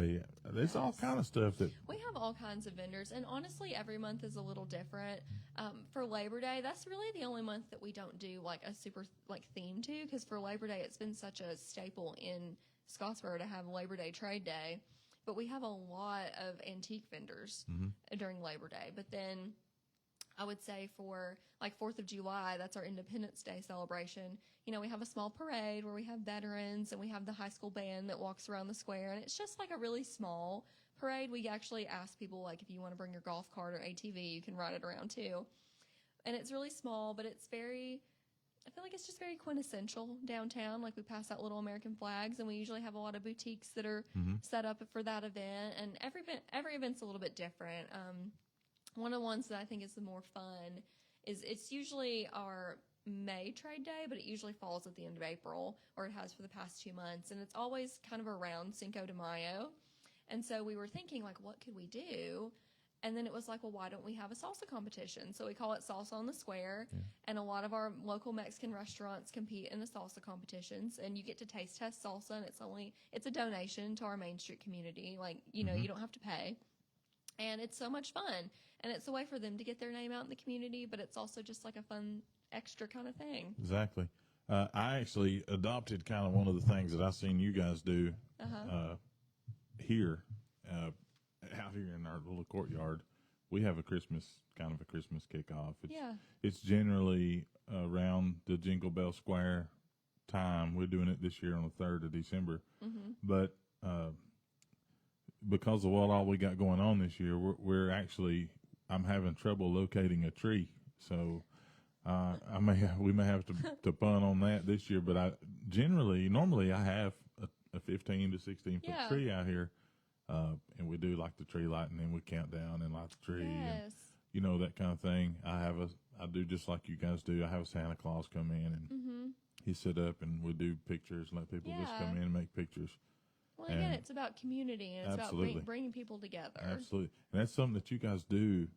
There's all kind of stuff that we have all kinds of vendors, and honestly, every month is a little different. For Labor Day, that's really the only month that we don't do like a super theme to, because for Labor Day, it's been such a staple in Scottsboro to have Labor Day Trade Day. But we have a lot of antique vendors during Labor Day. But then I would say for like 4th of July, that's our Independence Day celebration. We have a small parade where we have veterans, and we have the high school band that walks around the square. And it's just like a really small parade. We actually ask people, like, if you want to bring your golf cart or ATV, you can ride it around too. And it's really small, but I feel like it's just very quintessential downtown. Like, we pass out little American flags, and we usually have a lot of boutiques that are set up for that event. And every event's a little bit different. One of the ones that I think is the more fun is it's usually our May Trade Day, but it usually falls at the end of April, or it has for the past 2 months. And it's always kind of around Cinco de Mayo. And so we were thinking, like, what could we do? And then it was like, well, why don't we have a salsa competition? So we call it Salsa on the Square. Yeah. And a lot of our local Mexican restaurants compete in the salsa competitions. And you get to taste test salsa, and it's a donation to our Main Street community. Like, you don't have to pay. And it's so much fun. And it's a way for them to get their name out in the community, but it's also just like a fun, extra kind of thing. Exactly. I actually adopted kind of one of the things that I seen you guys do here, out here in our little courtyard. We have a Christmas kickoff. It's generally around the Jingle Bell Square time. We're doing it this year on the 3rd of December. But because of what all we got going on this year, I'm having trouble locating a tree. So we may have to pun on that this year. But normally I have a 15 to 16 foot tree out here, and we do like the tree lighting, and we count down and light the tree, and that kind of thing. I do just like you guys do. I have a Santa Claus come in, and he sit up, and we do pictures, and let people just come in and make pictures. Well, again, it's about community, and it's about bringing people together. Absolutely. And that's something that you guys do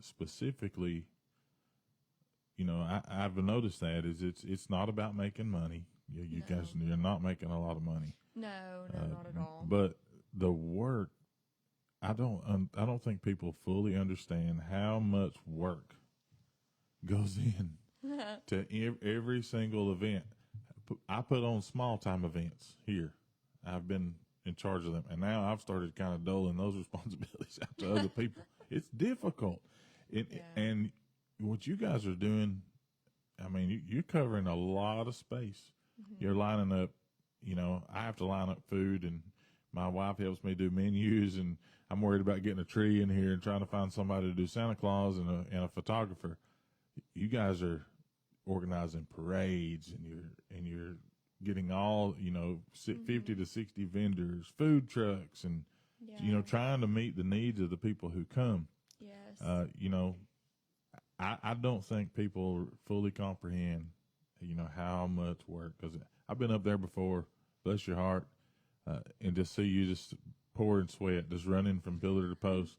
specifically. I've noticed that it's not about making money. You guys, you're not making a lot of money. No, not at all. But the work, I don't think people fully understand how much work goes in to every single event. I put on small time events here. I've been in charge of them, and now I've started kind of doling those responsibilities out to other people. It's difficult, and what you guys are doing, I mean, you're covering a lot of space. You're lining up, I have to line up food, and my wife helps me do menus, and I'm worried about getting a tree in here and trying to find somebody to do Santa Claus and a photographer. You guys are organizing parades, and you're getting all 50 to 60 vendors, food trucks, and trying to meet the needs of the people who come. Yes. I don't think people fully comprehend how much work, because I've been up there before, bless your heart, and just see you just pouring sweat, just running from pillar to post,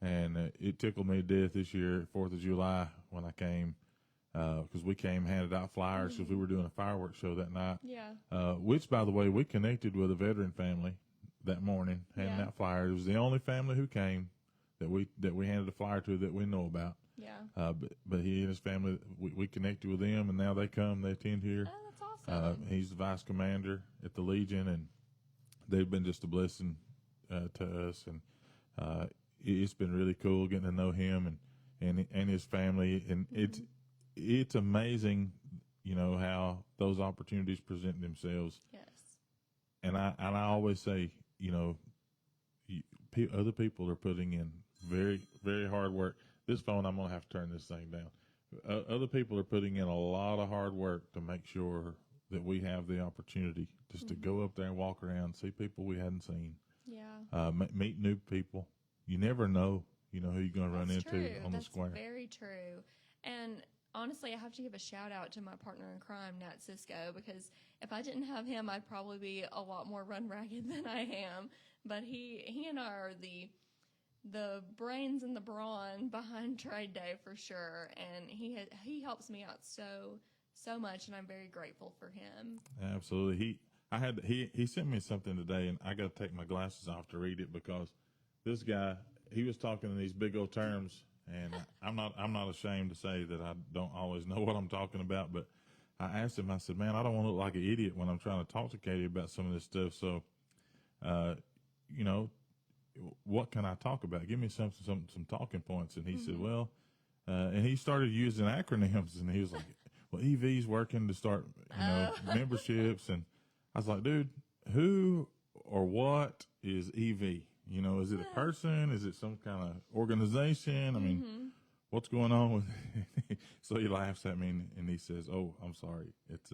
and it tickled me to death this year, 4th of July, when I came. Because we came, handed out flyers because we were doing a fireworks show that night. Which, by the way, we connected with a veteran family that morning, handing out flyers. It was the only family who came that we handed a flyer to that we know about. But he and his family, we connected with them, and now they come, they attend here. Oh, that's awesome. He's the vice commander at the Legion, and they've been just a blessing to us, and it's been really cool getting to know him and his family, and it's amazing, how those opportunities present themselves. Yes. And I always say, other people are putting in very, very hard work. This phone, I'm going to have to turn this thing down. Other people are putting in a lot of hard work to make sure that we have the opportunity just to go up there and walk around, see people we hadn't seen. Meet new people. You never know, who you're going to run into on the square. That's very true. And honestly, I have to give a shout out to my partner in crime, Nat Cisco, because if I didn't have him, I'd probably be a lot more run ragged than I am. But he and I are the brains and the brawn behind Trade Day for sure, and he helps me out so much, and I'm very grateful for him. Absolutely. He sent me something today, and I got to take my glasses off to read it, because this guy, he was talking in these big old terms. And I'm not ashamed to say that I don't always know what I'm talking about, but I asked him, I said, man, I don't want to look like an idiot when I'm trying to talk to Katie about some of this stuff. So, what can I talk about? Give me some talking points. And he said, well, and he started using acronyms, and he was like, well, EV's working to start, memberships. And I was like, dude, who or what is EV? Is it a person? Is it some kind of organization? I mean, what's going on with it? So he laughs at me, and he says, oh, I'm sorry. It's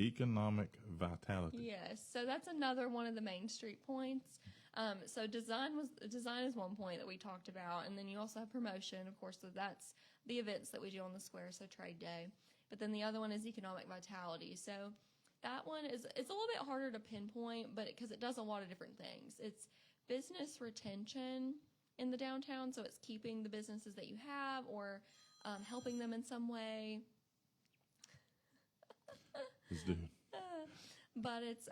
economic vitality. Yes. So that's another one of the Main Street points. So design is one point that we talked about. And then you also have promotion, of course. So that's the events that we do on the square. So Trade Day. But then the other one is economic vitality. So that one it's a little bit harder to pinpoint, but because it does a lot of different things. It's business retention in the downtown, so it's keeping the businesses that you have or helping them in some way. This dude. But it's,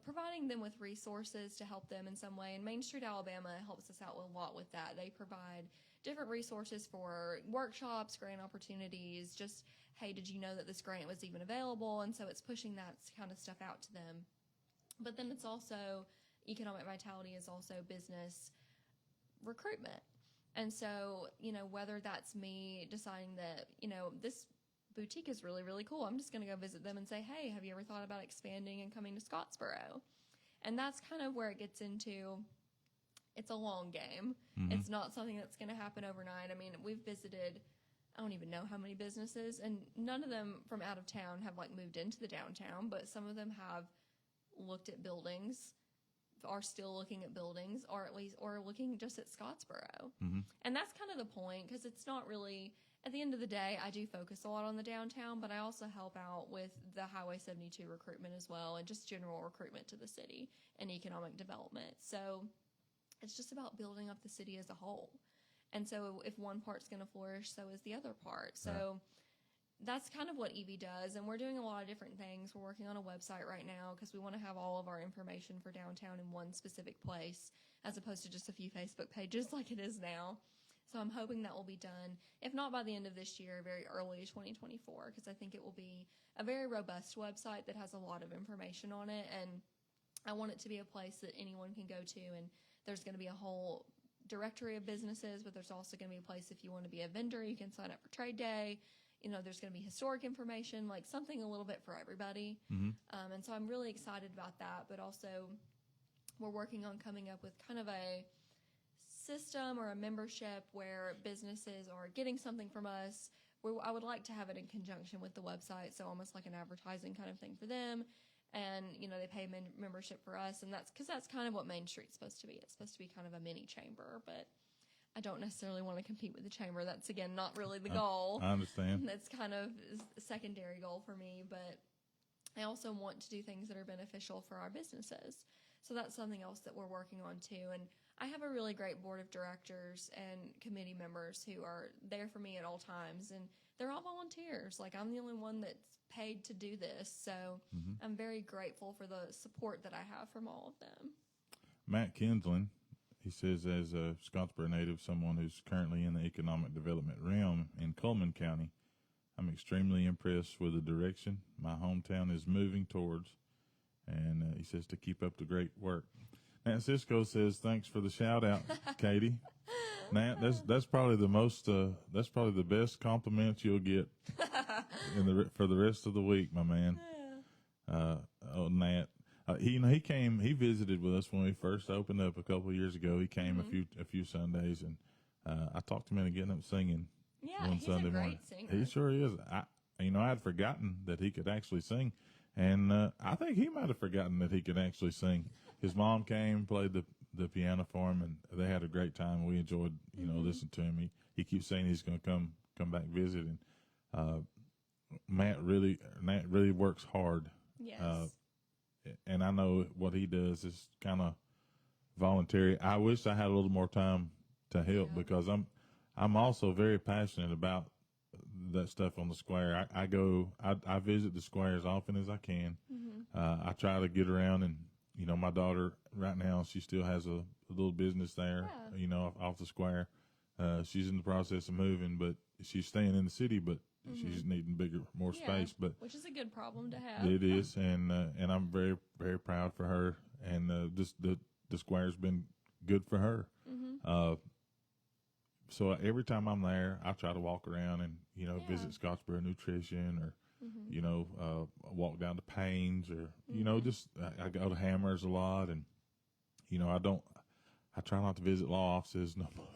providing them with resources to help them in some way. And Main Street Alabama helps us out a lot with that. They provide different resources for workshops, grant opportunities, just, hey, did you know that this grant was even available? And so it's pushing that kind of stuff out to them. But then it's also, economic vitality is also business recruitment. And so, whether that's me deciding that, this boutique is really, really cool, I'm just going to go visit them and say, hey, have you ever thought about expanding and coming to Scottsboro? And that's kind of where it gets into, it's a long game. Mm-hmm. It's not something that's going to happen overnight. I mean, we've visited, I don't even know how many businesses, and none of them from out of town have moved into the downtown, but some of them have looked at buildings, are still looking at buildings, or looking just at Scottsboro. Mm-hmm. And that's kind of the point, because it's not really, at the end of the day, I do focus a lot on the downtown, but I also help out with the Highway 72 recruitment as well, and just general recruitment to the city and economic development. So it's just about building up the city as a whole. And so if one part's going to flourish, so is the other part. So that's kind of what EV does. And we're doing a lot of different things. We're working on a website right now because we want to have all of our information for downtown in one specific place, as opposed to just a few Facebook pages like it is now. So I'm hoping that will be done, if not by the end of this year, very early 2024, because I think it will be a very robust website that has a lot of information on it. And I want it to be a place that anyone can go to, and there's going to be a whole directory of businesses, but there's also going to be a place if you want to be a vendor, you can sign up for trade day. There's going to be historic information, something a little bit for everybody. Mm-hmm. And so I'm really excited about that, but also we're working on coming up with kind of a system or a membership where businesses are getting something from us. I would like to have it in conjunction with the website, so almost like an advertising kind of thing for them. And, they pay membership for us, and that's because that's kind of what Main Street's supposed to be. It's supposed to be kind of a mini chamber, but I don't necessarily want to compete with the chamber. That's, again, not really the goal. I understand. That's kind of a secondary goal for me, but I also want to do things that are beneficial for our businesses. So that's something else that we're working on too. And I have a really great board of directors and committee members who are there for me at all times, and they're all volunteers. I'm the only one that's paid to do this, so I'm very grateful for the support that I have from all of them. Matt Kinsland, he says, as a Scottsboro native, someone who's currently in the economic development realm in Coleman County, I'm extremely impressed with the direction my hometown is moving towards, and he says to keep up the great work. Nat Cisco says, thanks for the shout out, Katie. Nat, that's probably that's probably the best compliment you'll get for the rest of the week, my man. Nat, he visited with us when we first opened up a couple of years ago. He came a few Sundays, and I talked him into getting up singing. Yeah, one he's Sunday a great morning. singer. He sure is. I had forgotten that he could actually sing, and I think he might have forgotten that he could actually sing. His mom came, played the piano for him, and they had a great time. We enjoyed, listening to him. He keeps saying he's going to come back visit, and Matt really works hard. Yes. And I know what he does is kind of voluntary. I wish I had a little more time to help because I'm also very passionate about that stuff on the square. I visit the square as often as I can. I try to get around, and my daughter right now, she still has a little business there, off the square. She's in the process of moving, but she's staying in the city, but she's needing more space. But which is a good problem to have. It is, and I'm very, very proud for her. And just the square's been good for her. So every time I'm there, I try to walk around and visit Scottsboro Nutrition, or walk down to Payne's, or just I go to Hammers a lot, and I try not to visit law offices no more.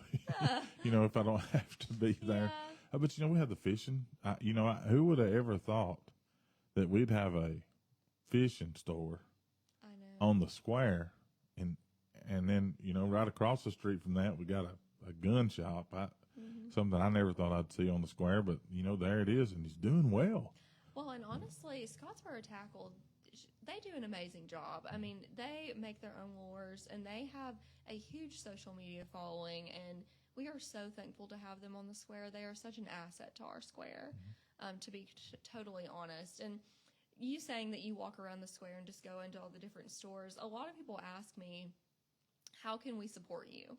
If I don't have to be there. But we have the fishing. Who would have ever thought that we'd have a fishing store on the square, and then right across the street from that we got a gun shop. Something I never thought I'd see on the square, but there it is, and he's doing well. Well, and honestly, Scottsboro Tackle, they do an amazing job. I mean, they make their own lures, and they have a huge social media following, and we are so thankful to have them on the square. They are such an asset to our square, to be totally honest. And, you saying that you walk around the square and just go into all the different stores, a lot of people ask me, how can we support you?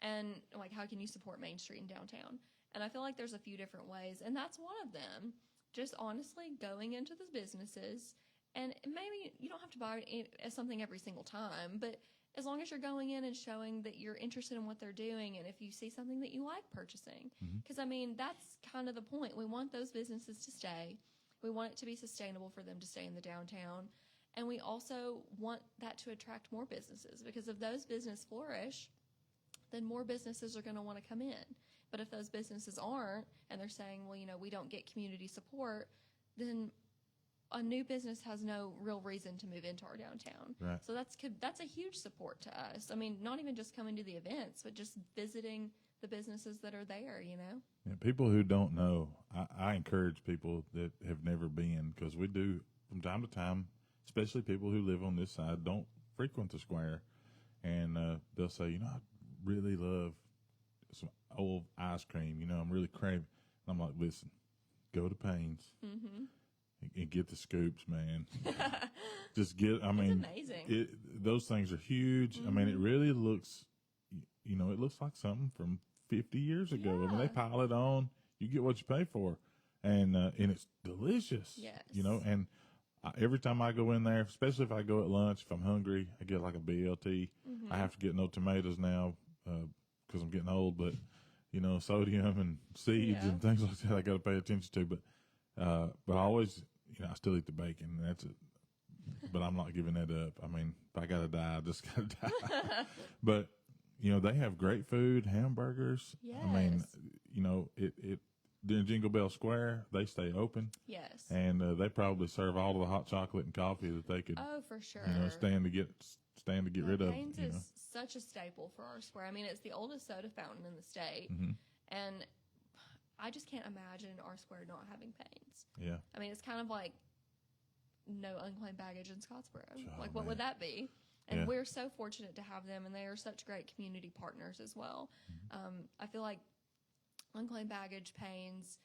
And like, how can you support Main Street in downtown? And I feel like there's a few different ways, and that's one of them. Just honestly going into the businesses, and maybe you don't have to buy something every single time, but as long as you're going in and showing that you're interested in what they're doing, and if you see something that you like purchasing, because I mean, that's kind of the point. We want those businesses to stay. We want it to be sustainable for them to stay in the downtown. And we also want that to attract more businesses, because if those businesses flourish, then more businesses are going to want to come in. But if those businesses aren't, and they're saying, well, you know, we don't get community support, then a new business has no real reason to move into our downtown. Right. So that's a huge support to us. I mean, not even just coming to the events, but just visiting the businesses that are there, you know? Yeah, people who don't know, I encourage people that have never been, because we do from time to time, especially people who live on this side, don't frequent the square. And they'll say, you know, I really love some old ice cream. You know, I'm really craving. And I'm like, listen, go to Payne's and get the scoops, man. Just get, I mean, amazing. Those things are huge. I mean, it really looks, you know, it looks like something from 50 years ago. I mean, they pile it on. You get what you pay for. And it's delicious. Yes. You know, and every time I go in there, especially if I go at lunch, if I'm hungry, I get like a BLT. I have to get no tomatoes now because I'm getting old, but, you know, sodium and seeds and things like that I got to pay attention to. But I always, you know, I still eat the bacon, and that's it. But I'm not giving that up. I mean, if I got to die, I just got to die. But, you know, they have great food, hamburgers. Yes. I mean, you know, during Jingle Bell Square, they stay open. Yes. And they probably serve all of the hot chocolate and coffee that they could, Oh, for sure. you know, stand to get rid of. Payne's you know. is such a staple for our square. I mean, it's the oldest soda fountain in the state. And I just can't imagine our square not having Payne's. Yeah. I mean, it's kind of like no unclaimed baggage in Scottsboro. Oh, like, what man. would that be? And we're so fortunate to have them, and they are such great community partners as well. I feel like unclaimed baggage, Payne's,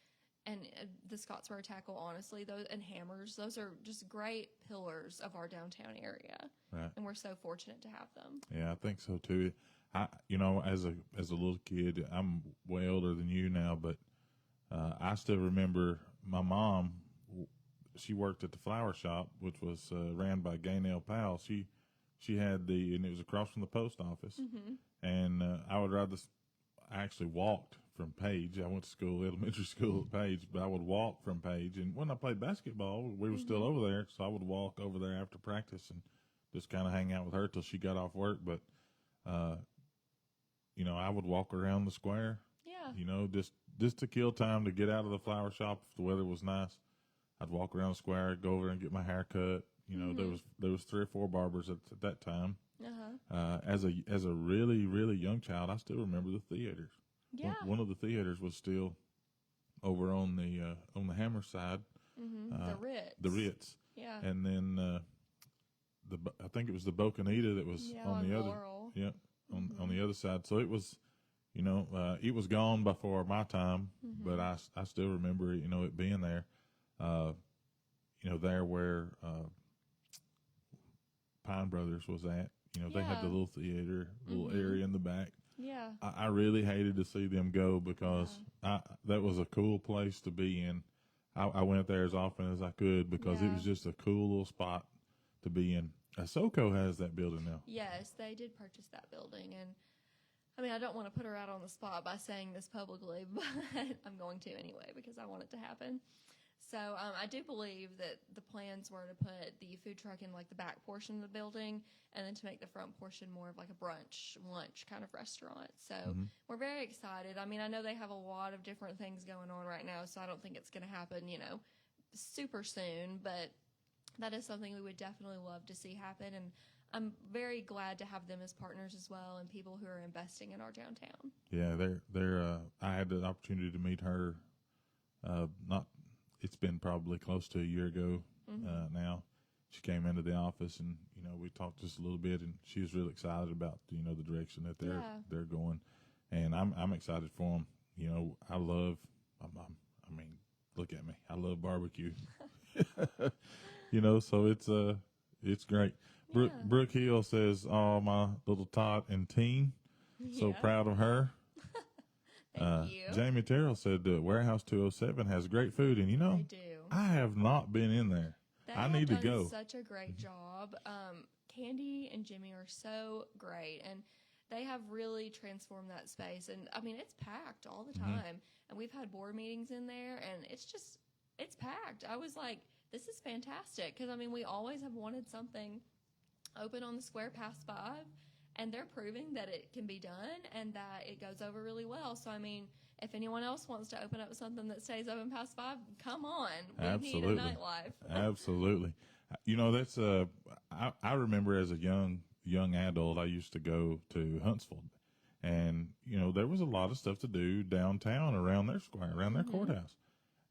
and the Scottsboro Tackle, honestly, those and Hammers, those are just great pillars of our downtown area. Right. And we're so fortunate to have them. Yeah, I think so too. You know, as a little kid, I'm way older than you now, but I still remember my mom. She worked at the flower shop, which was ran by Gaynell Powell. She had and it was across from the post office. And I would rather. I actually walked from Page. I went to school, elementary school at Page, but I would walk from Page. And when I played basketball, we were still over there, so I would walk over there after practice and just kind of hang out with her till she got off work. But, you know, I would walk around the square. Yeah. You know, just to kill time to get out of the flower shop if the weather was nice. I'd walk around the square, go over and get my hair cut. You know, there was 3 or 4 barbers at that time. As a really, really young child, I still remember the theaters. Yeah. One of the theaters was still over on the Hammer side. The Ritz. The Ritz. Yeah. And then I think it was the Bocanita that was on the other. Laurel. Yeah. On the other side. So it was, you know, it was gone before my time, but I still remember it, you know, it being there. You know, there where Pine Brothers was at. You know, they had the little theater, little area in the back. Yeah. I really hated to see them go because that was a cool place to be in. I went there as often as I could because it was just a cool little spot to be in. SoCo has that building now. Yes, they did purchase that building. And, I mean, I don't want to put her out on the spot by saying this publicly, but I'm going to anyway because I want it to happen. So I do believe that the plans were to put the food truck in like the back portion of the building and then to make the front portion more of like a brunch, lunch kind of restaurant. So we're very excited. I mean, I know they have a lot of different things going on right now, so I don't think it's going to happen, you know, super soon. But that is something we would definitely love to see happen. And I'm very glad to have them as partners as well and people who are investing in our downtown. Yeah, they're I had the opportunity to meet her it's been probably close to a year ago now. She came into the office and, you know, we talked just a little bit and she was really excited about, you know, the direction that they're going. And I'm excited for them. You know, I mean, look at me. I love barbecue. You know, so it's great. Brooke Hill says, "Oh, my little tot and teen, so proud of her." Thank you. Jamie Terrell said Warehouse 207 has great food, and you know, They do. I have not been in there. I need to go. Such a great job. Candy and Jimmy are so great, and they have really transformed that space. And I mean, it's packed all the time. And we've had board meetings in there, and it's packed. I was like, this is fantastic, because I mean, we always have wanted something open on the square past 5, and they're proving that it can be done and that it goes over really well. So I mean, if anyone else wants to open up something that stays open past 5, come on. We need a nightlife. Absolutely. You know, that's I remember as a young adult, I used to go to Huntsville, and you know, there was a lot of stuff to do downtown around their square, around their courthouse,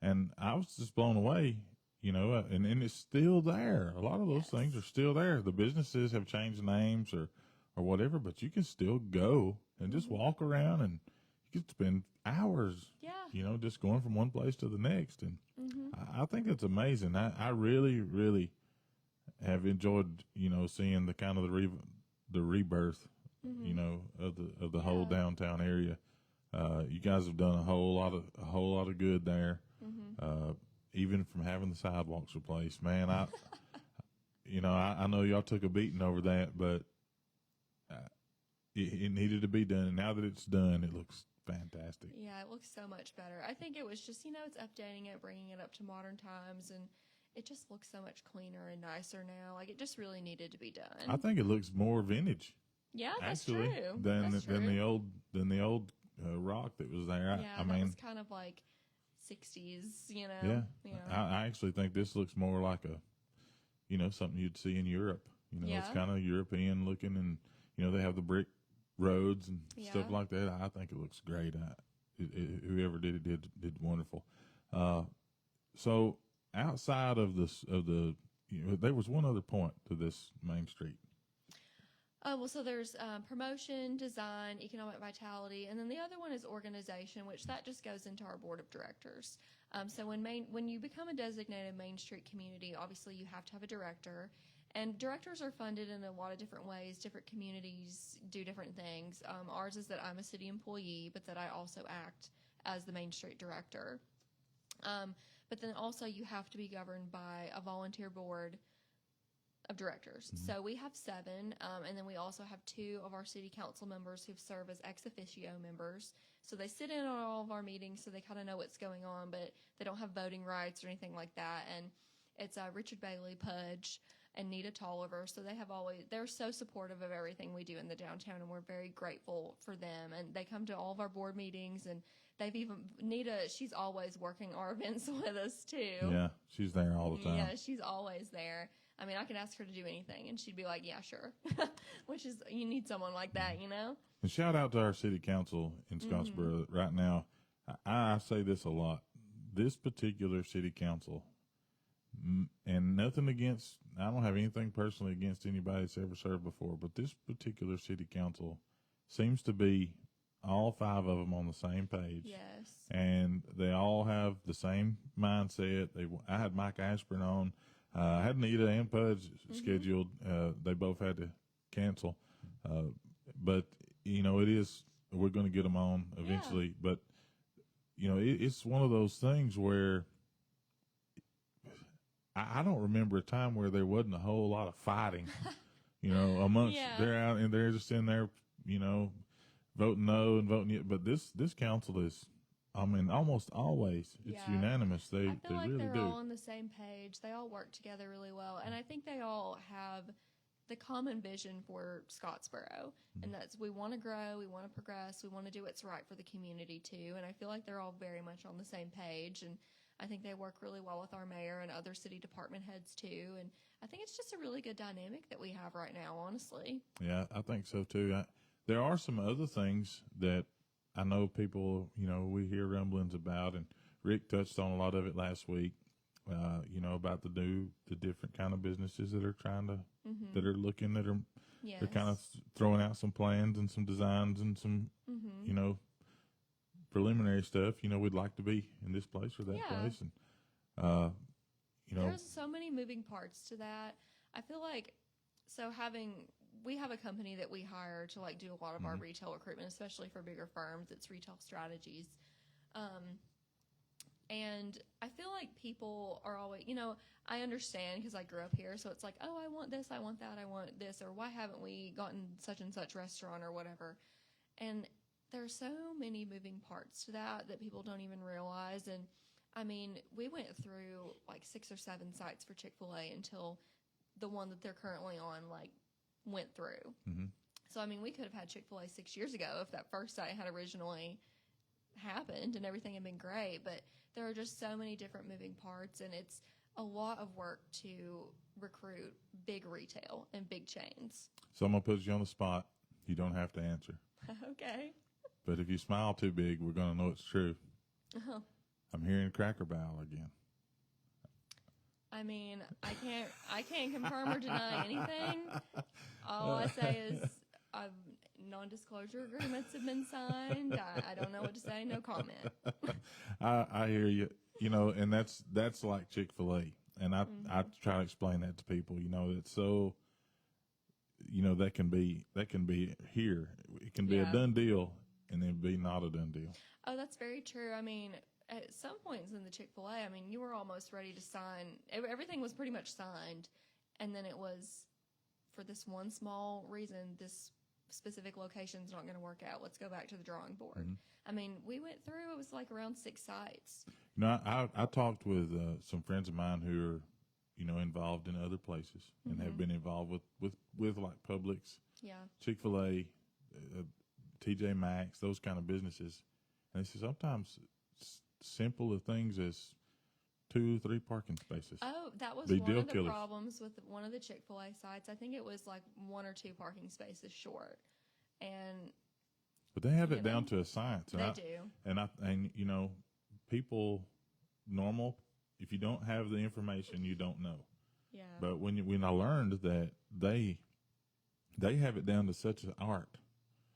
and I was just blown away. You know, and it's still there. A lot of those things are still there. The businesses have changed names or whatever, but you can still go and just walk around, and you could spend hours, you know, just going from one place to the next. And I think it's amazing. I really, really have enjoyed, you know, seeing the kind of the rebirth, you know, of the whole downtown area. You guys have done a whole lot of good there. Even from having the sidewalks replaced, man, you know, I know y'all took a beating over that, but it needed to be done. And now that it's done, it looks fantastic. Yeah, it looks so much better. I think it was just, you know, it's updating it, bringing it up to modern times, and it just looks so much cleaner and nicer now. Like, it just really needed to be done. I think it looks more vintage. Yeah, that's actually, true. Than the old rock that was there. Yeah, that was kind of like 60s, you know. Yeah. I actually think this looks more like you know, something you'd see in Europe. You know, it's kind of European looking, and you know, they have the brick roads and stuff like that. I think it looks great. Whoever did it did wonderful. So outside of the you know, there was one other point to this Main Street. Oh, well, so there's promotion, design, economic vitality, and then the other one is organization, which that just goes into our board of directors. So when you become a designated Main Street community, obviously you have to have a director, and directors are funded in a lot of different ways. Different communities do different things. Ours is that I'm a city employee, but that I also act as the Main Street director. But then also you have to be governed by a volunteer board of directors. So we have 7, and then we also have 2 of our city council members who serve as ex officio members. So they sit in on all of our meetings, so they kind of know what's going on, but they don't have voting rights or anything like that. And it's Richard Bailey, Pudge, and Nita Tolliver. So they're so supportive of everything we do in the downtown, and we're very grateful for them. And they come to all of our board meetings, and Nita, she's always working our events with us too. Yeah, she's there all the time. Yeah, she's always there. I mean, I can ask her to do anything, and she'd be like, yeah, sure. Which is, you need someone like that, you know? And shout out to our city council in Scottsboro right now. I say this a lot. This particular city council, and nothing against, I don't have anything personally against anybody that's ever served before, but this particular city council seems to be all 5 of them on the same page. Yes. And they all have the same mindset. I had Mike Ashburn on. I had Nita and Pudge scheduled. They both had to cancel. But, you know, we're going to get them on eventually. Yeah. But, you know, it's one of those things where I don't remember a time where there wasn't a whole lot of fighting, you know, amongst, they're out and they're just in there, you know, voting no and voting yes. But this council is, I mean, almost always it's unanimous. They feel like really they're do. all on the same page. They all work together really well, and I think they all have the common vision for Scottsboro, and that's we want to grow, we want to progress, we want to do what's right for the community too. And I feel like they're all very much on the same page, and I think they work really well with our mayor and other city department heads too. And I think it's just a really good dynamic that we have right now, honestly. Yeah, I think so too. There are some other things that I know people, you know, we hear rumblings about, and Rick touched on a lot of it last week, you know, about the different kind of businesses that are trying to, that are looking, they're kind of throwing out some plans and some designs and some, you know, preliminary stuff. You know, we'd like to be in this place or that place. And, There's so many moving parts to that. I feel like, we have a company that we hire to like do a lot of our retail recruitment, especially for bigger firms. It's Retail Strategies. And I feel like people are always, I understand because I grew up here. So it's like, oh, I want this, I want that, I want this, or why haven't we gotten such and such restaurant or whatever? And there's so many moving parts to that people don't even realize. And I mean, we went through like 6 or 7 sites for Chick-fil-A until the one that they're currently on, like, went through. Mm-hmm. So, I mean, we could have had Chick-fil-A 6 years ago if that first site had originally happened and everything had been great. But there are just so many different moving parts, and it's a lot of work to recruit big retail and big chains. So I'm going to put you on the spot. You don't have to answer. Okay. But if you smile too big, we're going to know it's true. Uh-huh. I'm hearing Cracker Barrel again. I mean, I can't confirm or deny anything. All I say is non-disclosure agreements have been signed. I don't know what to say. No comment. I hear you. And that's like Chick-fil-A. And I try to explain that to people. It's so, that can be here. It can be a done deal and then be not a done deal. Oh, that's very true. I mean, at some points in the Chick-fil-A, I mean, you were almost ready to sign. Everything was pretty much signed. And then it was, for this one small reason, this specific location's not going to work out. Let's go back to the drawing board. Mm-hmm. I mean, we went through, it was like around 6 sites. I talked with some friends of mine who are, involved in other places and have been involved with like Publix, Chick-fil-A, TJ Maxx, those kind of businesses. And they say sometimes simple things as 2-3 parking spaces. Oh, that was one of the problems with one of the Chick-fil-A sites. I think it was like 1 or 2 parking spaces short. But they have it down to a science. And they do. And people, normal, if you don't have the information, you don't know. Yeah. But when I learned that they have it down to such an art.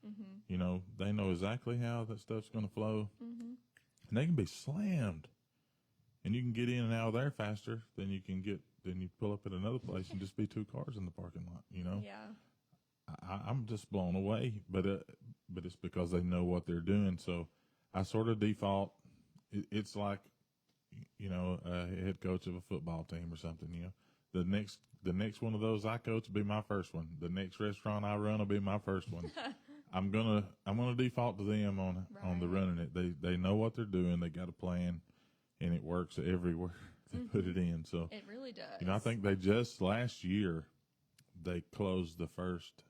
Mm-hmm. They know exactly how that stuff's going to flow. Mm-hmm. And they can be slammed. And you can get in and out of there faster than you pull up at another place and just be 2 cars in the parking lot, Yeah. I'm just blown away, but it's because they know what they're doing. So I sort of default. It's like, a head coach of a football team or something, The next one of those I coach will be my first one. The next restaurant I run will be my first one. I'm gonna default to them on the running it. They know what they're doing. They got a plan, and it works everywhere they put it in. So it really does. I think they just last year they closed the first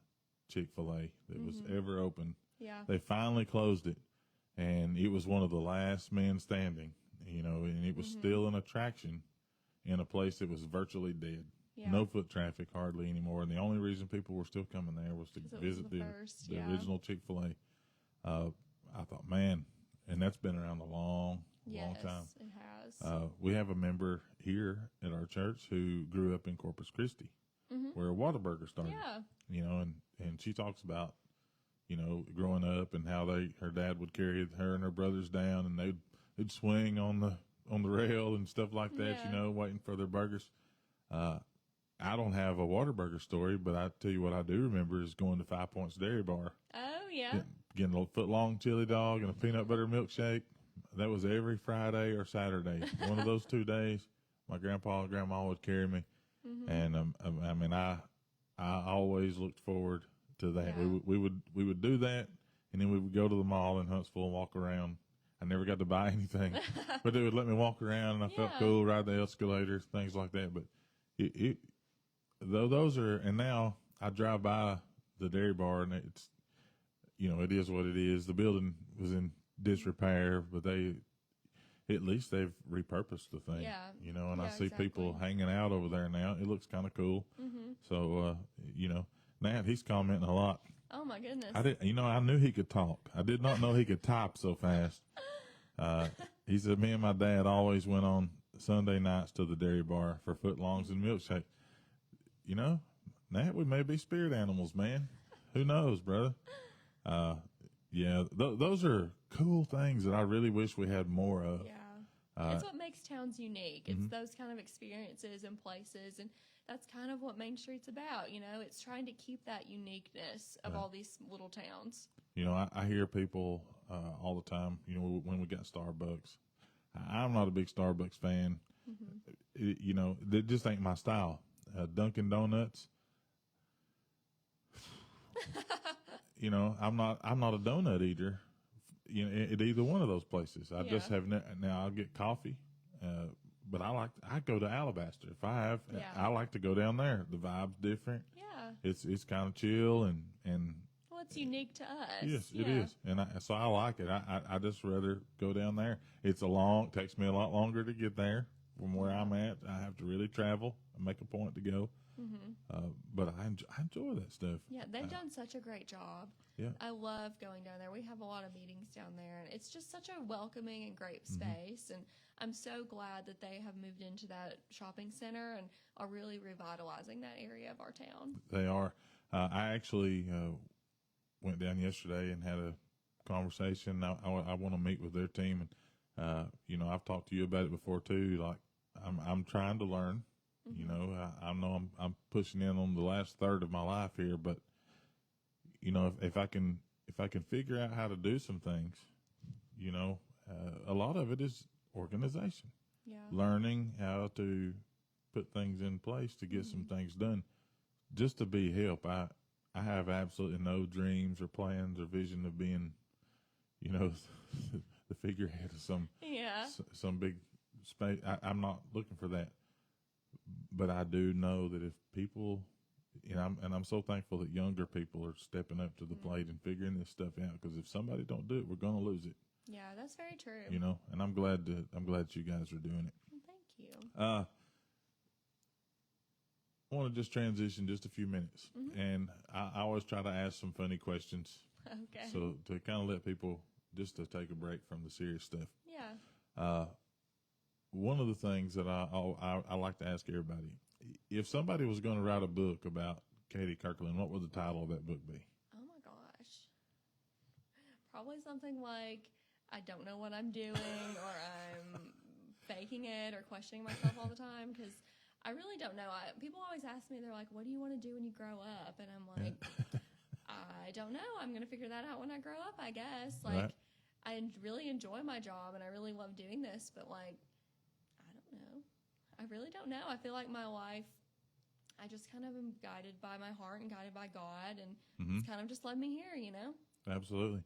Chick-fil-A that was ever open. Yeah, they finally closed it, and it was one of the last men standing. And it was still an attraction in a place that was virtually dead. Yeah. No foot traffic hardly anymore. And the only reason people were still coming there was to visit the original Chick-fil-A. I thought, man, and that's been around a long time. Yes, it has. We have a member here at our church who grew up in Corpus Christi, where Whataburger started. Yeah. And she talks about, growing up and how her dad would carry her and her brothers down, and they'd swing on the rail and stuff like that, waiting for their burgers. I don't have a Whataburger story, but I tell you what I do remember is going to 5 Points Dairy Bar. Oh, yeah. Getting a foot-long chili dog and a peanut butter milkshake. That was every Friday or Saturday. One of those 2 days, my grandpa and grandma would carry me. And, I always looked forward to that. Yeah. We would do that, and then we would go to the mall in Huntsville and walk around. I never got to buy anything, but they would let me walk around, and I felt cool, ride the escalators, things like that. But those are, and now I drive by the dairy bar, and it's, it is what it is. The building was in disrepair, but at least they've repurposed the thing. Yeah. And I see people hanging out over there now. It looks kind of cool. So, Nat, he's commenting a lot. Oh my goodness. I knew he could talk. I did not know he could type so fast. He said, me and my dad always went on Sunday nights to the dairy bar for footlongs and milkshake. Nat, we may be spirit animals, man. Who knows, brother? Those are cool things that I really wish we had more of. Yeah. It's what makes towns unique. It's those kind of experiences and places, and that's kind of what Main Street's about. It's trying to keep that uniqueness of all these little towns. I hear people all the time, when we got Starbucks. I'm not a big Starbucks fan. It just ain't my style. Dunkin' Donuts. I'm not a donut eater. At either one of those places. I just have now. I'll get coffee, but I go to Alabaster if I have. I like to go down there. The vibe's different. Yeah, it's kind of chill and. Well, it's unique to us. Yes, it is, and so I like it. I just rather go down there. Takes me a lot longer to get there from where I'm at. I have to really travel and make a point to go. But I enjoy that stuff. Yeah, they've done such a great job. Yeah, I love going down there. We have a lot of meetings down there, and it's just such a welcoming and great space. And I'm so glad that they have moved into that shopping center and are really revitalizing that area of our town. They are. I actually went down yesterday and had a conversation. I want to meet with their team, and I've talked to you about it before too. Like I'm trying to learn. I know I'm pushing in on the last third of my life here, but if I can figure out how to do some things, a lot of it is organization. Yeah. Learning how to put things in place to get some things done, just to be help. I have absolutely no dreams or plans or vision of being, the figurehead of some big space. I'm not looking for that. But I do know that if people, I'm so thankful that younger people are stepping up to the plate and figuring this stuff out. Because if somebody don't do it, we're going to lose it. Yeah, that's very true. And I'm glad you guys are doing it. Thank you. I want to just transition just a few minutes, and I always try to ask some funny questions. Okay. So to kind of let people just to take a break from the serious stuff. Yeah. One of the things that I like to ask everybody, if somebody was going to write a book about Katie Kirkland, what would the title of that book be? Oh my gosh. Probably something like, I don't know what I'm doing, or I'm faking it, or questioning myself all the time, because I really don't know. People always ask me, they're like, what do you want to do when you grow up? And I'm like, I don't know. I'm going to figure that out when I grow up, I guess. Like, right. I really enjoy my job, and I really love doing this, but like, I really don't know. I feel like my life, I just kind of am guided by my heart and guided by God, and it's kind of just led me here, Absolutely.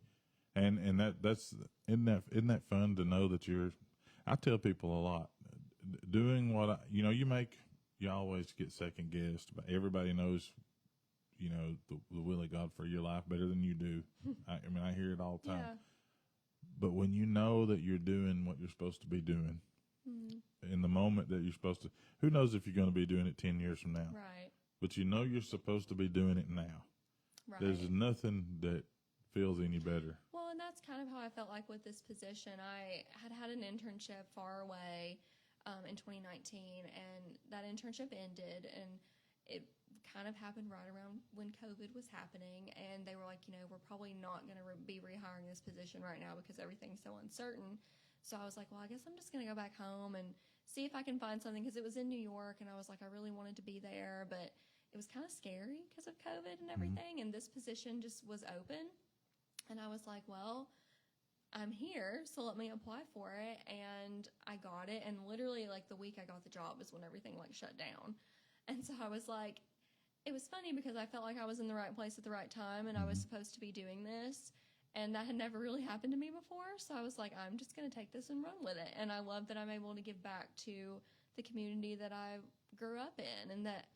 And that's isn't that fun to know that I tell people a lot, doing what you always get second guessed, but everybody knows, the will of God for your life better than you do. I hear it all the time. Yeah. But when you know that you're doing what you're supposed to be doing, in the moment that you're supposed to, who knows if you're going to be doing it 10 years from now? Right. But you're supposed to be doing it now. Right. There's nothing that feels any better. Well, and that's kind of how I felt like with this position. I had an internship far away in 2019, and that internship ended, and it kind of happened right around when COVID was happening, and they were like, we're probably not going to be rehiring this position right now because everything's so uncertain. So I was like, well, I guess I'm just going to go back home and see if I can find something, because it was in New York, and I was like, I really wanted to be there, but it was kind of scary because of COVID and everything, and this position just was open, and I was like, well, I'm here, so let me apply for it, and I got it, and literally, like, the week I got the job is when everything, like, shut down, and so I was like, it was funny because I felt like I was in the right place at the right time, and I was supposed to be doing this. And that had never really happened to me before. So I was like, I'm just going to take this and run with it. And I love that I'm able to give back to the community that I grew up in. And that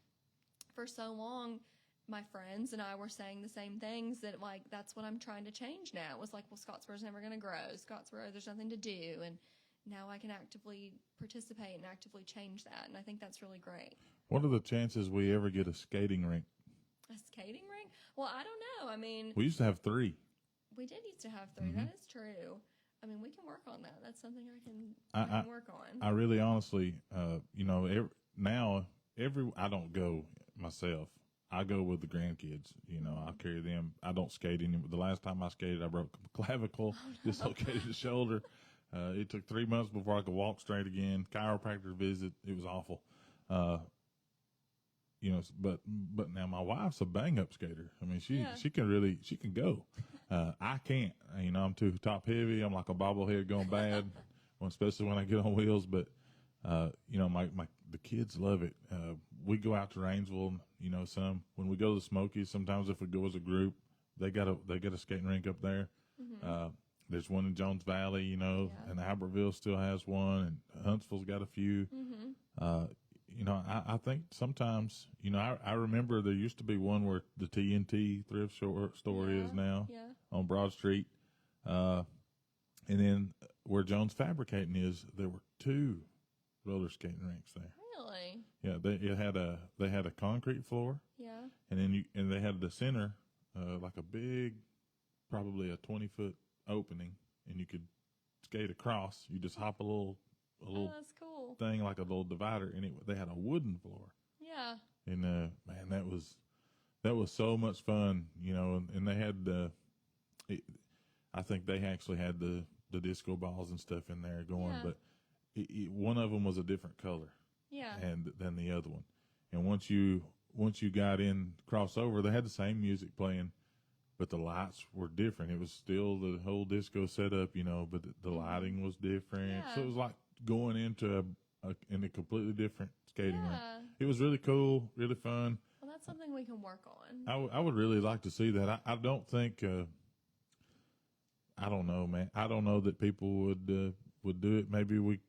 for so long, my friends and I were saying the same things, that like, that's what I'm trying to change now. It was like, well, Scottsboro's never going to grow. Scottsboro, there's nothing to do. And now I can actively participate and actively change that. And I think that's really great. What are the chances we ever get a skating rink? A skating rink? Well, I don't know. I mean, we used to have 3. We did used to have 3. That is true. I mean, we can work on that. That's something I can work on. I really honestly, I don't go myself. I go with the grandkids. I'll carry them. I don't skate anymore. The last time I skated, I broke a clavicle, dislocated the shoulder. It took 3 months before I could walk straight again. Chiropractor visit. It was awful. But now my wife's a bang up skater. I mean, she can go. I can't. I'm too top heavy. I'm like a bobblehead going bad, especially when I get on wheels. But the kids love it. We go out to Rainsville. When we go to the Smokies, sometimes if we go as a group, they got a skating rink up there. Mm-hmm. There's one in Jones Valley, and Albertville still has one, and Huntsville's got a few. Mm-hmm. I think sometimes, I remember there used to be one where the TNT thrift store is now on Broad Street. And then where Jones Fabricating is, there were 2 roller skating rinks there. Really? Yeah, they had a concrete floor. Yeah. And then they had the center, like a big, probably a 20-foot opening, and you could skate across. You just hop a little that's cool. thing, like a little divider, and they had a wooden floor. Yeah. And man, that was so much fun, and they had I think they actually had the disco balls and stuff in there going, but one of them was a different color. Yeah. Than the other one. And once you got in crossover, they had the same music playing, but the lights were different. It was still the whole disco setup, but the lighting was different. Yeah. So it was like going into a completely different skating rink. It was really cool, really fun. Well, that's something we can work on. I would really like to see that. I don't think, I don't know, man. I don't know that people would do it. Maybe we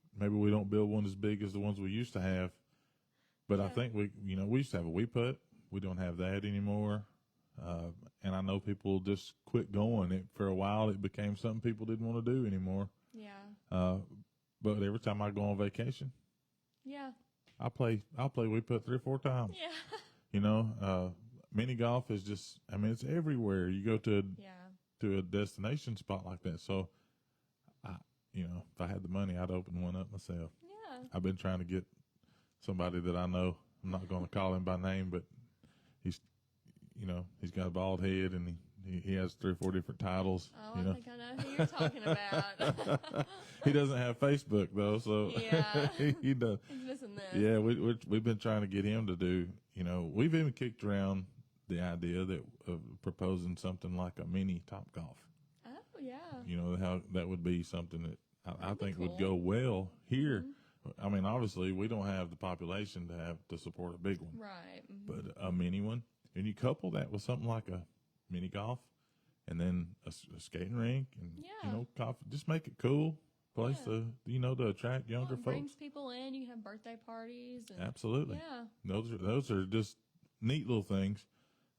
don't build one as big as the ones we used to have. But I think we used to have a wee putt. We don't have that anymore. And I know people just quit going. For a while, it became something people didn't want to do anymore. Yeah. But every time I go on vacation, I'll play wee putt 3 or 4 times. Yeah. Mini golf is just, it's everywhere. You go to a destination spot like that. So, if I had the money, I'd open one up myself. Yeah. I've been trying to get somebody that I know. I'm not going to call him by name, but he's got a bald head and he has 3 or 4 different titles. Oh, I think I know who you're talking about. He doesn't have Facebook though, so he does. He's missing this. Yeah, we've been trying to get him to do. We've even kicked around the idea of proposing something like a mini Top Golf. Oh yeah. How that would be something that I think would go well here. Mm-hmm. Obviously we don't have the population to support a big one, right? Mm-hmm. But a mini one, and you couple that with something like a mini golf, and then a skating rink, and just make it cool place to attract younger folks. Brings people in. You can have birthday parties. Absolutely. Yeah. Those are just neat little things.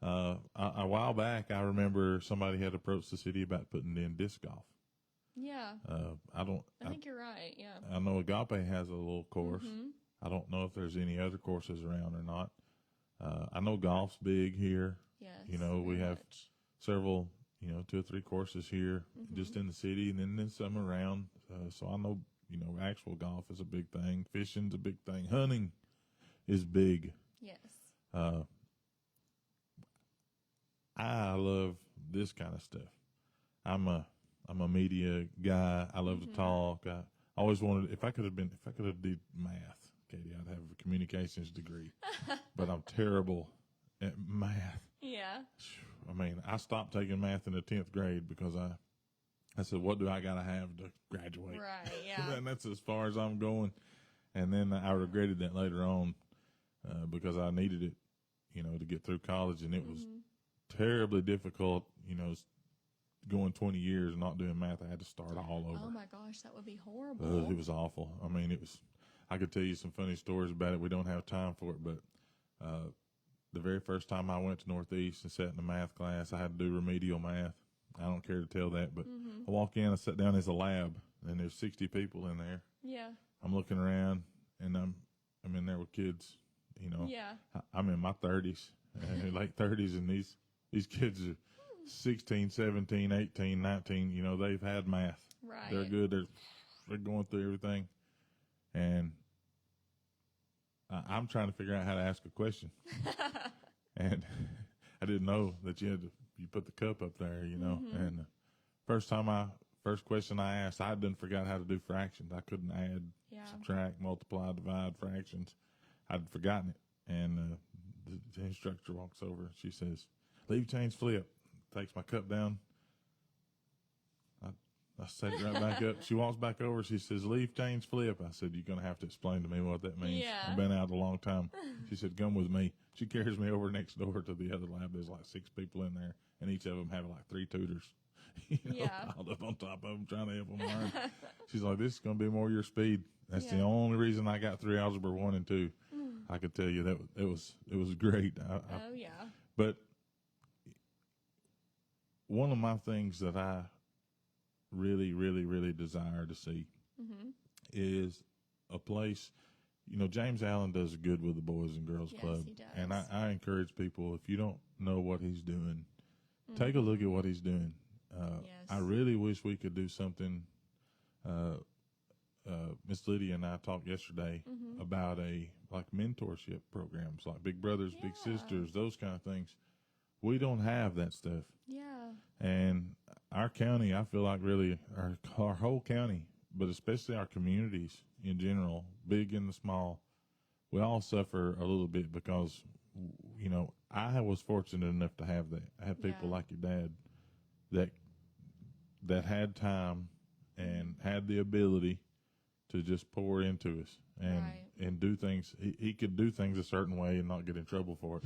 A while back, I remember somebody had approached the city about putting in disc golf. Yeah. I think you're right. Yeah. I know Agape has a little course. Mm-hmm. I don't know if there's any other courses around or not. I know golf's big here. Yes. We have several, 2 or 3 courses here just in the city, and then some around. So I know, actual golf is a big thing. Fishing's a big thing. Hunting is big. Yes. I love this kind of stuff. I'm a media guy. I love to talk. I always wanted, if I could have did math, Katie, I'd have a communications degree, but I'm terrible at math. Yeah. I stopped taking math in the 10th grade because I said, what do I got to have to graduate? Right. Yeah. And that's as far as I'm going. And then I regretted that later on, because I needed it, to get through college, and it was terribly difficult, going 20 years and not doing math. I had to start all over. Oh my gosh, that would be horrible. It was awful. I could tell you some funny stories about it. We don't have time for it, but the very first time I went to Northeast and sat in a math class, I had to do remedial math. I don't care to tell that, but I walk in, I sat down as a lab, and there's 60 people in there. Yeah. I'm looking around, and I'm in there with kids, Yeah. I'm in my 30s, late 30s, and these kids are 16, 17, 18, 19, they've had math. Right. They're good. They're going through everything. And I'm trying to figure out how to ask a question. And I didn't know that you put the cup up there, And first time I first question I asked, I done forgot how to do fractions. I couldn't add, subtract, multiply, divide fractions. I'd forgotten it. And the instructor walks over. She says, leave change flip. Takes my cup down. I set it right back up. She walks back over. She says, leave change flip. I said, you're going to have to explain to me what that means. Yeah. I've been out a long time. She said, come with me. She carries me over next door to the other lab. There's like 6 people in there, and each of them have like 3 tutors. Piled up on top of them trying to help them learn. She's like, this is going to be more your speed. That's the only reason I got through algebra 1 and 2. I could tell you that it was great. But one of my things that I really, really, really desire to see is a place. You know, James Allen does good with the Boys and Girls Club. He does. And I encourage people, if you don't know what he's doing, take a look at what he's doing. I really wish we could do something. Miss Lydia and I talked yesterday about like mentorship programs, like Big Brothers, Big Sisters, those kind of things. We don't have that stuff. Yeah. And our county, I feel like really our whole county, but especially our communities in general, big and the small, we all suffer a little bit because, you know, I was fortunate enough to have that. I had people like your dad that had time and had the ability to just pour into us and do things. He could do things a certain way and not get in trouble for it.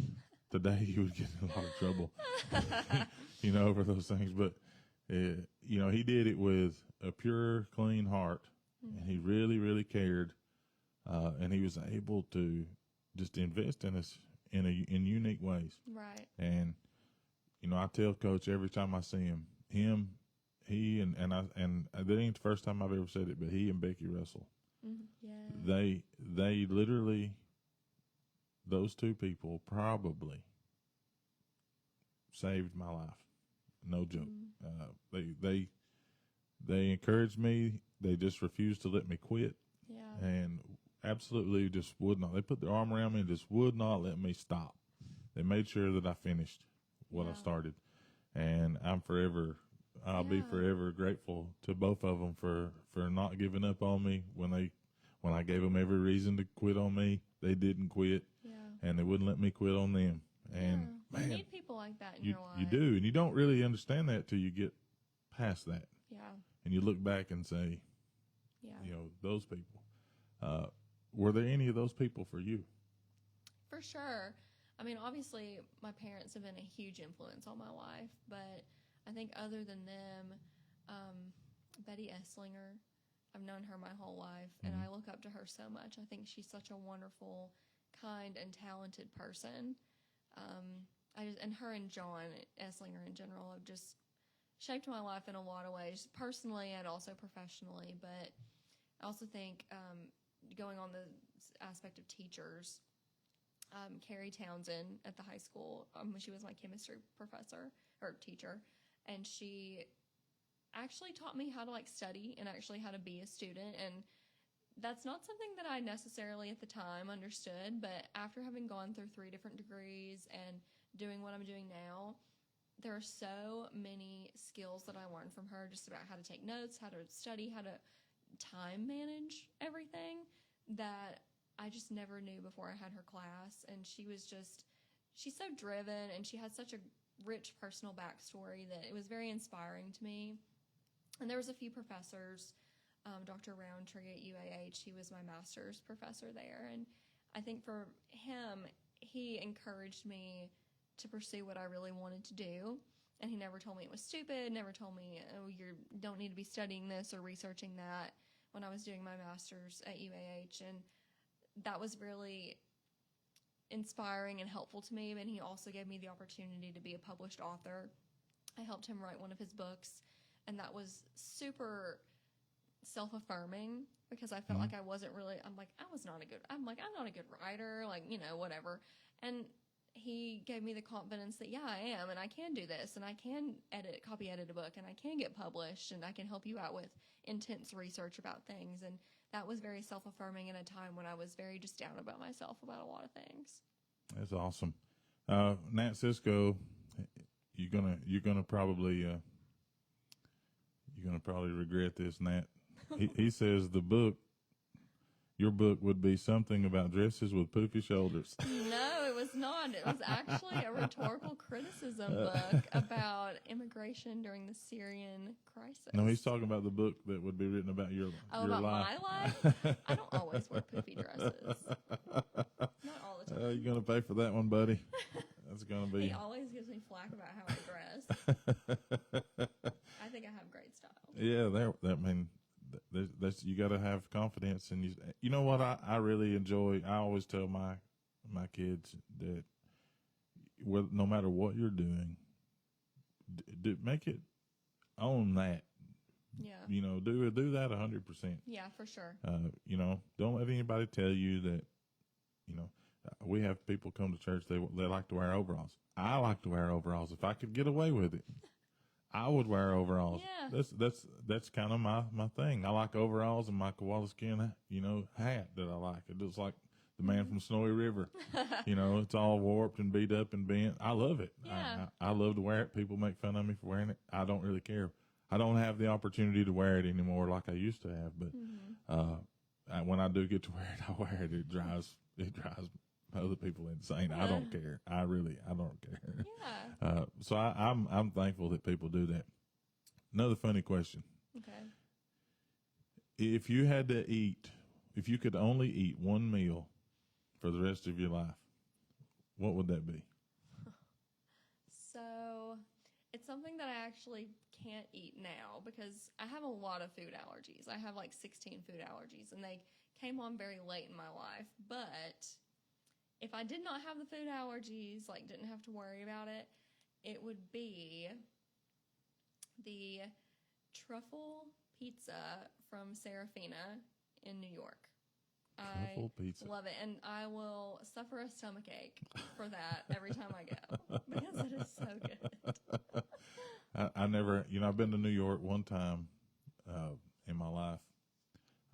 Today he would get in a lot of trouble, you know, for those things. But, you know, he did it with a pure, clean heart, and he really, really cared. And he was able to just invest in us in unique ways. Right. And, you know, I tell Coach every time I see him, he and that ain't the first time I've ever said it, but he and Becky Russell, they literally, those 2 people probably saved my life. No joke. They encouraged me. They just refused to let me quit. Yeah. And absolutely just would not. They put their arm around me and just would not let me stop. They made sure that I finished what I started. And I'll be forever grateful to both of them for not giving up on me when I gave them every reason to quit on me. They didn't quit, and they wouldn't let me quit on them. And man, you need people like that in your life. You do, and you don't really understand that till you get past that. Yeah. And you look back and say, you know, those people. Were there any of those people for you? For sure. I mean, obviously, my parents have been a huge influence on my life, but I think other than them, Betty Esslinger, I've known her my whole life, and I look up to her so much. I think she's such a wonderful, kind, and talented person. And her and John Esslinger in general have just shaped my life in a lot of ways, personally and also professionally. But I also think, going on the aspect of teachers, Carrie Townsend at the high school, she was my chemistry professor or teacher, and she actually taught me how to study and actually how to be a student. And that's not something that I necessarily at the time understood, but after having gone through 3 different degrees and doing what I'm doing now, there are so many skills that I learned from her, just about how to take notes, how to study, how to time manage everything, that I just never knew before I had her class. And she's so driven, and she has such a rich personal backstory that it was very inspiring to me. And there was a few professors, Dr. Roundtree at UAH, he was my master's professor there. And I think for him, he encouraged me to pursue what I really wanted to do. And he never told me it was stupid, never told me, oh, you don't need to be studying this or researching that, when I was doing my master's at UAH. And that was really inspiring and helpful to me. And he also gave me the opportunity to be a published author. I helped him write one of his books, and that was super self-affirming, because I felt like I wasn't really, I'm not a good writer, whatever. And he gave me the confidence that, I am, and I can do this, and I can copy edit a book, and I can get published, and I can help you out with intense research about things. And that was very self-affirming in a time when I was very just down about myself about a lot of things. That's awesome. Nat Cisco, you're gonna going to probably regret this, Nat. He says your book would be something about dresses with poofy shoulders. No, it was not. It was actually a rhetorical criticism book about immigration during the Syrian crisis. No, he's talking about the book that would be written about your about life. my life? I don't always wear poofy dresses. Not all the time. You're going to pay for that one, buddy. That's going to be... He always gives me flack about how I dress. I think I have great style. Yeah, that's you got to have confidence, and you know what I really enjoy. I always tell my kids that no matter what you're doing, make it own that. Yeah. You know, do that 100%. Yeah, for sure. You know, don't let anybody tell you that. You know, we have people come to church. They like to wear overalls. I like to wear overalls. If I could get away with it, I would wear overalls. Yeah. That's kind of my thing. I like overalls and my koala skin, hat that I like. It looks like the man from Snowy River. It's all warped and beat up and bent. I love it. Yeah. I love to wear it. People make fun of me for wearing it. I don't really care. I don't have the opportunity to wear it anymore like I used to have. But when I do get to wear it, I wear it. It drives other people insane. I don't care. I don't care. Yeah. So I'm thankful that people do that. Another funny question. Okay. If you could only eat one meal for the rest of your life, what would that be? So it's something that I actually can't eat now because I have a lot of food allergies. I have like 16 food allergies, and they came on very late in my life. But if I did not have the food allergies, like didn't have to worry about it, it would be the truffle pizza from Serafina in New York. Truffle pizza. Love it, and I will suffer a stomach ache for that every time I go because it is so good. I never, I've been to New York one time in my life.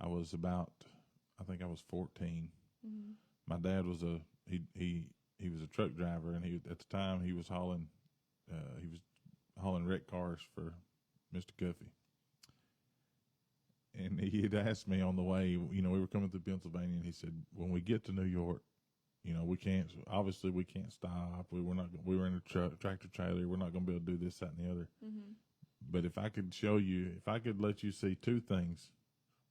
I was I think I was 14. Mm-hmm. My dad was he was a truck driver, and at the time he was hauling wrecked cars for Mr. Cuffey. And he had asked me on the way, we were coming through Pennsylvania, and he said, when we get to New York, we can't stop. We were in a tractor trailer. We're not going to be able to do this, that, and the other. Mm-hmm. But if I could let you see two things,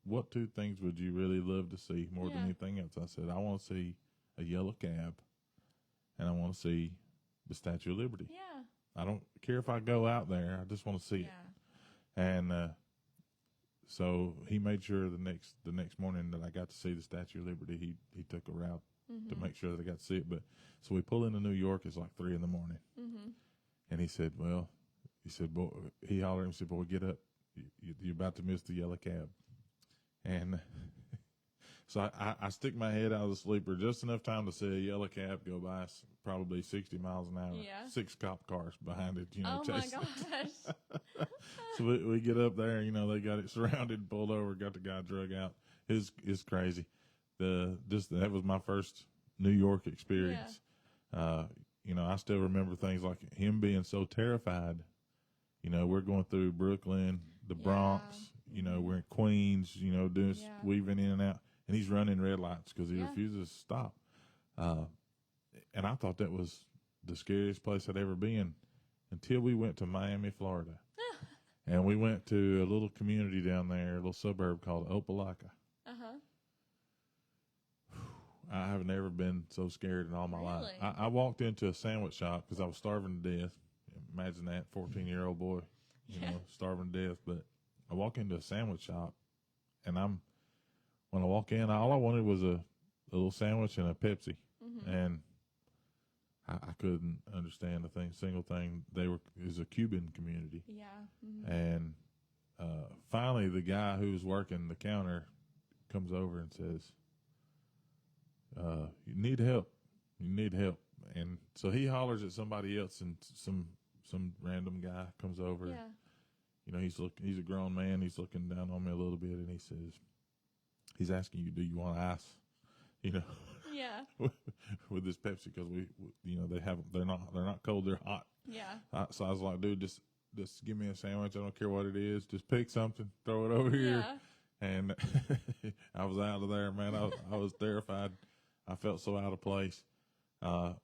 what two things would you really love to see more than anything else? I said, I want to see a yellow cab, and I want to see the Statue of Liberty. Yeah. I don't care if I go out there. I just want to see it. And so he made sure the next morning that I got to see the Statue of Liberty. He took a route to make sure that I got to see it. But so we pull into New York. It's like 3 a.m. And he said, boy, he hollered and said, boy, get up. You're about to miss the yellow cab. And so I stick my head out of the sleeper just enough time to see a yellow cab go by, probably 60 miles an hour. Yeah. 6 cop cars behind it, Oh chasing. my gosh. So we get up there, they got it surrounded, pulled over, got the guy drug out. It's crazy. That was my first New York experience. Yeah. I still remember things like him being so terrified. We're going through Brooklyn, the Bronx. We're in Queens. Weaving in and out, and he's running red lights because he refuses to stop. And I thought that was the scariest place I'd ever been until we went to Miami, Florida. And we went to a little community down there, a little suburb called Opelika. Uh-huh. I have never been so scared in all my life. Really? I walked into a sandwich shop because I was starving to death. Imagine that, 14-year-old boy, starving to death. But I walk into a sandwich shop, and when I walk in, all I wanted was a little sandwich and a Pepsi. Mm-hmm. And I couldn't understand single thing. It was a Cuban community. Yeah. Mm-hmm. And finally, the guy who was working the counter comes over and says, you need help. And so he hollers at somebody else, and some random guy comes over. Yeah. He's a grown man. He's looking down on me a little bit, and he says, he's asking you, do you want ice? Yeah. With this Pepsi, because they're not cold, they're hot. Yeah. So I was like, dude, just just give me a sandwich. I don't care what it is. Just pick something, throw it over here. Yeah. And I was out of there, man. I was terrified. I felt so out of place. But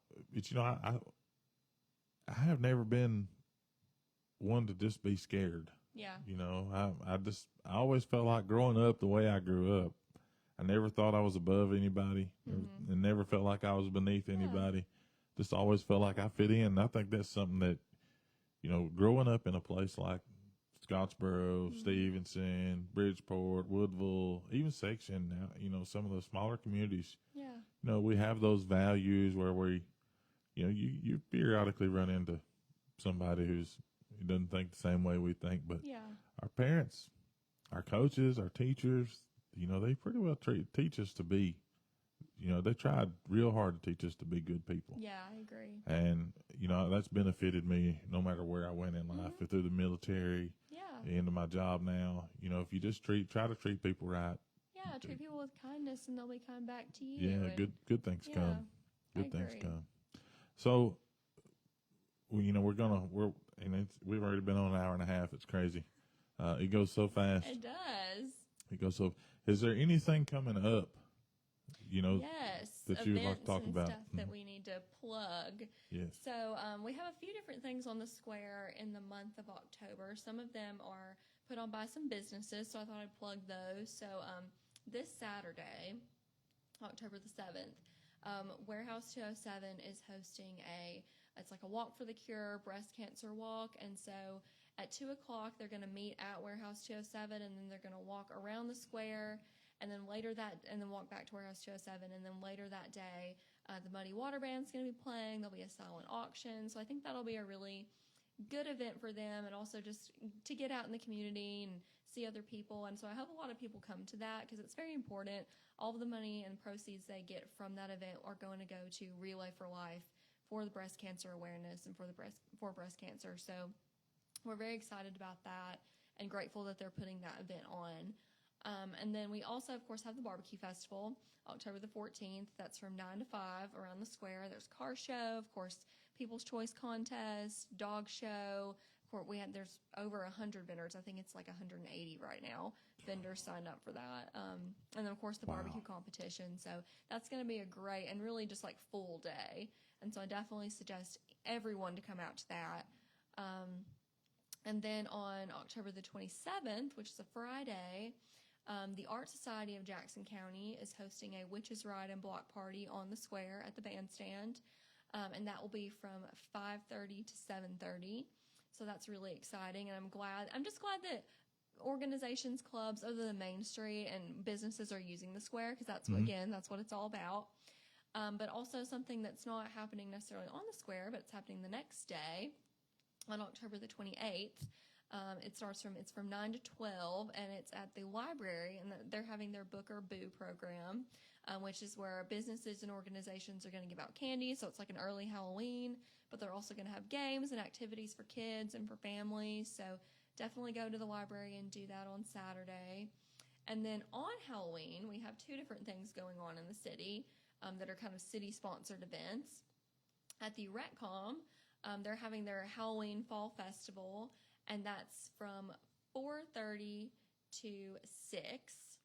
I have never been one to just be scared. Yeah. I always felt like growing up the way I grew up. I never thought I was above anybody, and never felt like I was beneath anybody. Just always felt like I fit in. And I think that's something that, growing up in a place like Scottsboro, Stevenson, Bridgeport, Woodville, even Section now, some of the smaller communities, we have those values where you periodically run into somebody who doesn't think the same way we think, but our parents, our coaches, our teachers, they pretty well teach us to be, they tried real hard to teach us to be good people. Yeah, I agree. And, that's benefited me no matter where I went in life, through the military, the end of my job now. If you just try to treat people right. Yeah, treat people with kindness and they'll be kind back to you. Yeah, good things come. Good things come. So, we've already been on an hour and a half. It's crazy. It goes so fast. It does. It goes so. Is there anything coming up? Yes, that you would like to talk and about? Stuff that we need to plug. Yes. So we have a few different things on the square in the month of October. Some of them are put on by some businesses, so I thought I'd plug those. So this Saturday, October the 7th, Warehouse 207 is hosting it's like a Walk for the Cure breast cancer walk, and so at 2 o'clock they're going to meet at Warehouse 207, and then they're going to walk around the square. And then and then walk back to Warehouse 207. And then later that day, the Muddy Water Band's going to be playing. There'll be a silent auction. So I think that'll be a really good event for them, and also just to get out in the community and see other people. And so I hope a lot of people come to that because it's very important. All of the money and proceeds they get from that event are going to go to Relay for Life for the breast cancer awareness and for breast cancer. So we're very excited about that and grateful that they're putting that event on. And then we also, of course, have the barbecue festival, October the 14th. That's from 9 to 5 around the square. There's car show, of course, People's Choice Contest, dog show. Of course, there's over 100 vendors. I think it's like 180 right now. Vendors signed up for that. And then, of course, the barbecue competition. So that's going to be a great and really just like full day. And so I definitely suggest everyone to come out to that. And then on October the 27th, which is a Friday, the Art Society of Jackson County is hosting a Witches Ride and Block Party on the square at the bandstand, and that will be from 5:30 to 7:30. So that's really exciting, and I'm just glad that organizations, clubs other than Main Street and businesses are using the square because that's what it's all about. But also something that's not happening necessarily on the square, but it's happening the next day on October the 28th. It's from 9 to 12, and it's at the library, and they're having their Book or Boo program, which is where businesses and organizations are going to give out candy. So it's like an early Halloween, but they're also going to have games and activities for kids and for families. So definitely go to the library and do that on Saturday. And then on Halloween, we have two different things going on in the city that are kind of city-sponsored events. At the RecCom, they're having their Halloween Fall Festival, and that's from 4:30 to 6.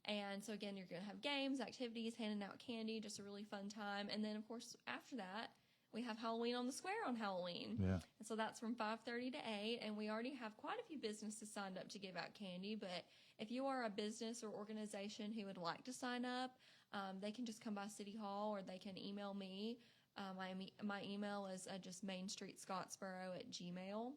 And so again, you're going to have games, activities, handing out candy, just a really fun time. And then, of course, after that, we have Halloween on the Square on Halloween. Yeah. And so that's from 5:30 to 8. And we already have quite a few businesses signed up to give out candy. But if you are a business or organization who would like to sign up, they can just come by City Hall or they can email me. My email is just mainstreetscottsboro@gmail.com.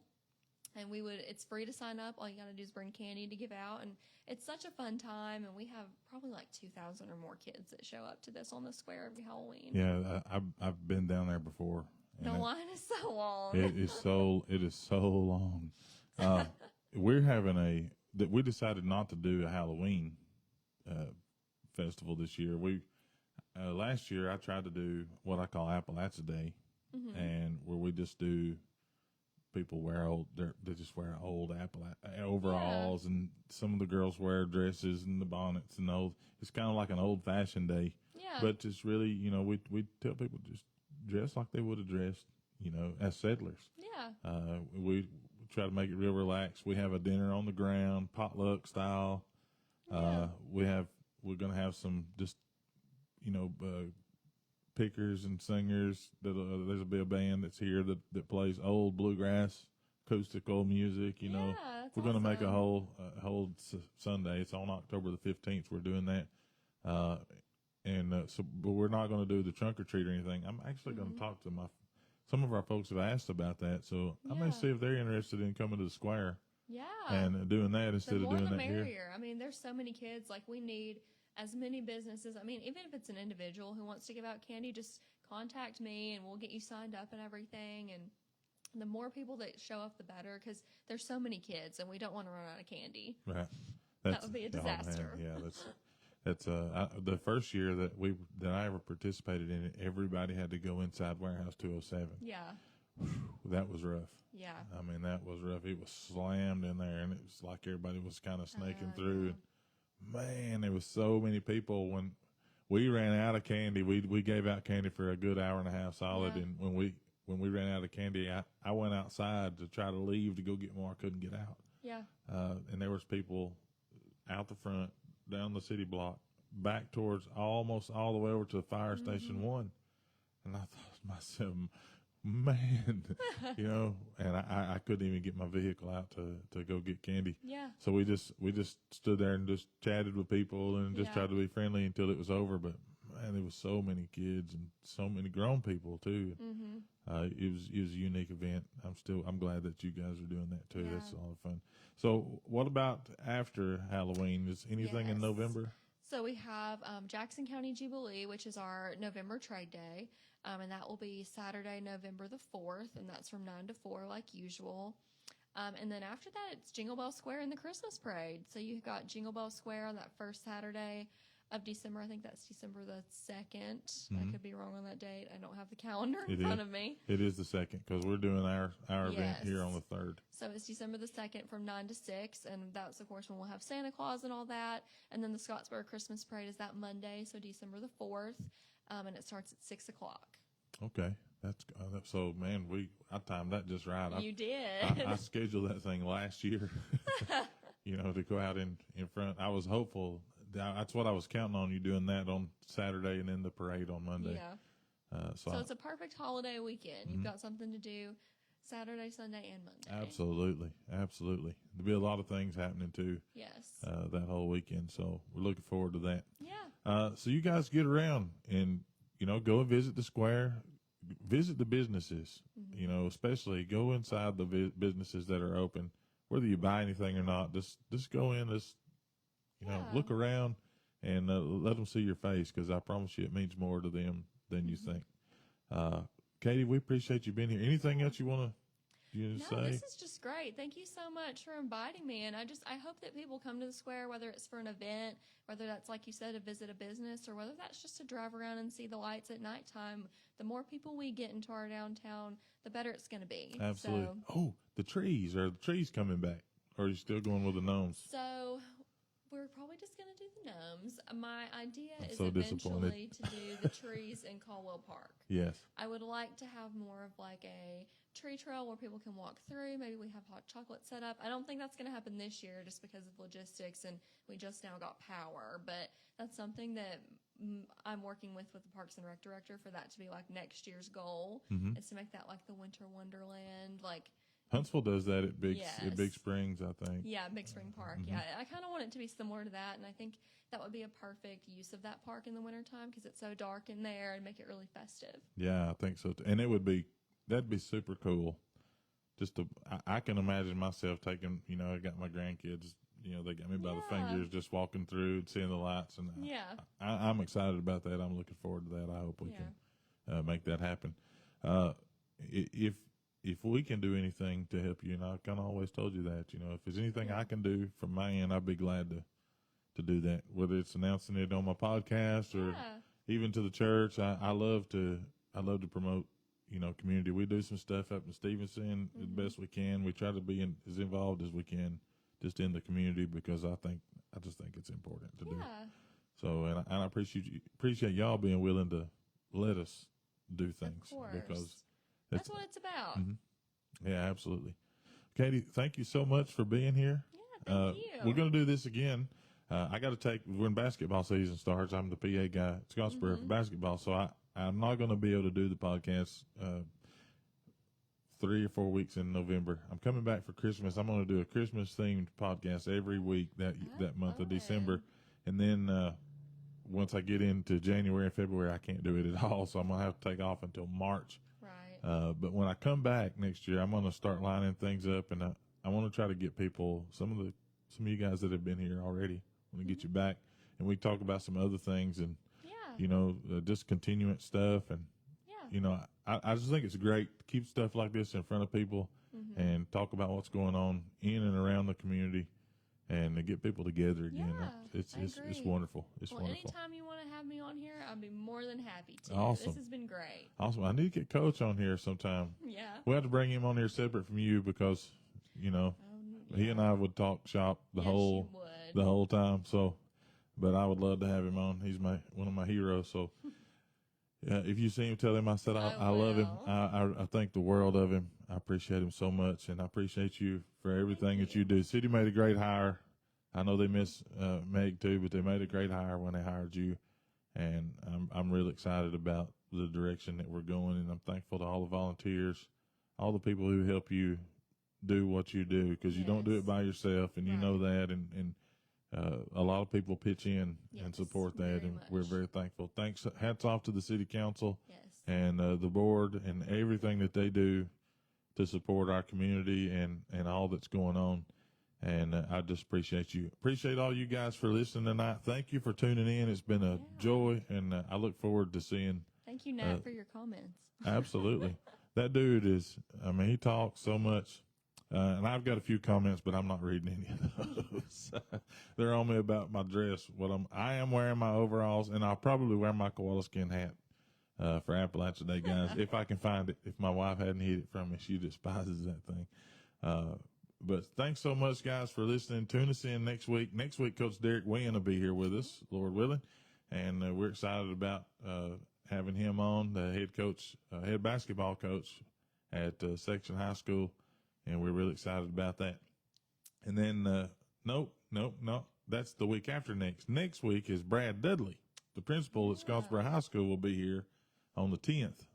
And it's free to sign up. All you got to do is bring candy to give out. And it's such a fun time. And we have probably like 2,000 or more kids that show up to this on the square every Halloween. Yeah, I've been down there before. The line is so long. It is so long. We decided not to do a Halloween festival this year. Last year I tried to do what I call Appalachia Day, and where we just do. People they just wear old overalls, and some of the girls wear dresses and the bonnets and it's kind of like an old fashioned day. Yeah. But just really, we tell people just dress like they would have dressed, as settlers. Yeah. We try to make it real relaxed. We have a dinner on the ground, potluck style. We're going to have some just, pickers and singers. There's be a band that's here that plays old bluegrass acoustical music. We're going to make a whole Sunday. It's on October the 15th. We're doing that. But we're not going to do the trunk or treat or anything. I'm actually going to talk to some of our folks have asked about that. So I may see if they're interested in coming to the square. Yeah. And doing that instead of doing that here. Merrier. I mean, there's so many kids. Like, we need as many businesses. I mean, even if it's an individual who wants to give out candy, just contact me and we'll get you signed up and everything. And the more people that show up, the better, because there's so many kids and we don't want to run out of candy. Right. That would be a disaster. That's the first year that I ever participated in it. Everybody had to go inside Warehouse 207. Yeah. That was rough. Yeah. I mean, that was rough. It was slammed in there, and it was like everybody was kind of snaking through. Yeah. And man, there was so many people. When we ran out of candy, we gave out candy for a good hour and a half solid. Yeah. And when we ran out of candy, I went outside to try to leave to go get more. I couldn't get out. Yeah. And there was people out the front, down the city block, back towards almost all the way over to the fire station 1. And I thought to myself, man, and I couldn't even get my vehicle out to go get candy. Yeah. So we just stood there and just chatted with people and just tried to be friendly until it was over. But man, there was so many kids and so many grown people too. It was a unique event. I'm glad that you guys are doing that too. Yeah. That's a lot of fun. So what about after Halloween? Is anything in November? So we have Jackson County Jubilee, which is our November trade day. And that will be Saturday, November the 4th, and that's from 9 to 4 like usual. And then after that, it's Jingle Bell Square and the Christmas Parade. So you've got Jingle Bell Square on that first Saturday of December. I think that's December the 2nd. I could be wrong on that date. I don't have the calendar in front of me. It is the 2nd because we're doing our event here on the 3rd. So it's December the 2nd from 9 to 6, and that's, of course, when we'll have Santa Claus and all that. And then the Scottsboro Christmas Parade is that Monday, so December the 4th, and it starts at 6 o'clock. Okay. That's so, man, I timed that just right. You did. I scheduled that thing last year, to go out in front. I was hopeful. That's what I was counting on, you doing that on Saturday and then the parade on Monday. Yeah. So it's a perfect holiday weekend. You've got something to do Saturday, Sunday, and Monday. Absolutely. There'll be a lot of things happening too. Yes. That whole weekend. So we're looking forward to that. Yeah. So you guys get around and, go and visit the square, visit the businesses, especially go inside the businesses that are open, whether you buy anything or not, just go in, look around and let them see your face, because I promise you it means more to them than you think. Katie, we appreciate you being here. Anything else you want to say? No, this is just great. Thank you so much for inviting me. And I hope that people come to the square, whether it's for an event, whether that's, like you said, to visit a business, or whether that's just to drive around and see the lights at nighttime. The more people we get into our downtown, the better it's going to be. Absolutely. So, the trees. Are the trees coming back? Or are you still going with the gnomes? So we're probably just going to do the gnomes. My idea is so eventually to do the trees in Caldwell Park. Yes. I would like to have more of like a tree trail where people can walk through. Maybe we have hot chocolate set up. I don't think that's going to happen this year just because of logistics, and we just now got power. But that's something that I'm working with the Parks and Rec director for that to be like next year's goal, is to make that like the Winter Wonderland, like. Huntsville does that at Big Springs, I think. Yeah, Big Spring Park. Yeah, I kind of want it to be similar to that, and I think that would be a perfect use of that park in the wintertime because it's so dark in there, and make it really festive. Yeah, I think so too. And that'd be super cool. I can imagine myself taking, I got my grandkids, they got me by the fingers, just walking through and seeing the lights, and I'm excited about that. I'm looking forward to that. I hope we can make that happen. If we can do anything to help you, and I've kind of always told you that, if there's anything I can do from my end, I'd be glad to do that, whether it's announcing it on my podcast or even to the church. I love to promote, community. We do some stuff up in Stevenson as best we can. We try to be as involved as we can just in the community, because I just think it's important to do. So, and I appreciate y'all being willing to let us do things, because that's what it's about. Yeah, absolutely. Katie, thank you so much for being here. Yeah, thank you. We're going to do this again. I got to take, when basketball season starts, I'm the PA guy at Scottsboro for basketball, so I'm not going to be able to do the podcast 3 or 4 weeks in November. I'm coming back for Christmas. I'm going to do a Christmas themed podcast every week that month of December. And then once I get into January and February, I can't do it at all. So I'm going to have to take off until March. Right. But when I come back next year, I'm going to start lining things up, and I want to try to get people, some of you guys that have been here already, I want to get you back, and we talk about some other things, and just continuing stuff, and I just think it's great to keep stuff like this in front of people and talk about what's going on in and around the community, and to get people together again. Yeah, It's wonderful. It's wonderful. Anytime you want to have me on here, I'd be more than happy to. Awesome. This has been great. Awesome. I need to get Coach on here sometime. Yeah. We'll have to bring him on here separate from you because, he and I would talk shop the whole time. So, but I would love to have him on. He's one of my heroes. So, if you see him, tell him I said I love him. I think the world of him. I appreciate him so much, and I appreciate you for everything that you do. City made a great hire. I know they miss Meg too, but they made a great hire when they hired you, and I'm really excited about the direction that we're going, and I'm thankful to all the volunteers, all the people who help you do what you do, because you don't do it by yourself, and you know that, and a lot of people pitch in and support that, and we're very thankful. Thanks. Hats off to the city council and the board and everything that they do to support our community and all that's going on. And I just appreciate you. Appreciate all you guys for listening tonight. Thank you for tuning in. It's been a joy, and I look forward to seeing. Thank you, Nat, for your comments. Absolutely. That dude he talks so much. And I've got a few comments, but I'm not reading any of those. They're on me about my dress. I am wearing my overalls, and I'll probably wear my koala skin hat for Appalachia Day, guys, if I can find it. If my wife hadn't hid it from me, she despises that thing. But thanks so much, guys, for listening. Tune us in next week. Next week, Coach Derek Wynn will be here with us, Lord willing, and we're excited about having him on, the head basketball coach at Section High School. And we're really excited about that. And then, nope. That's the week after next. Next week is Brad Dudley, the principal at Scottsboro High School, will be here on the 10th.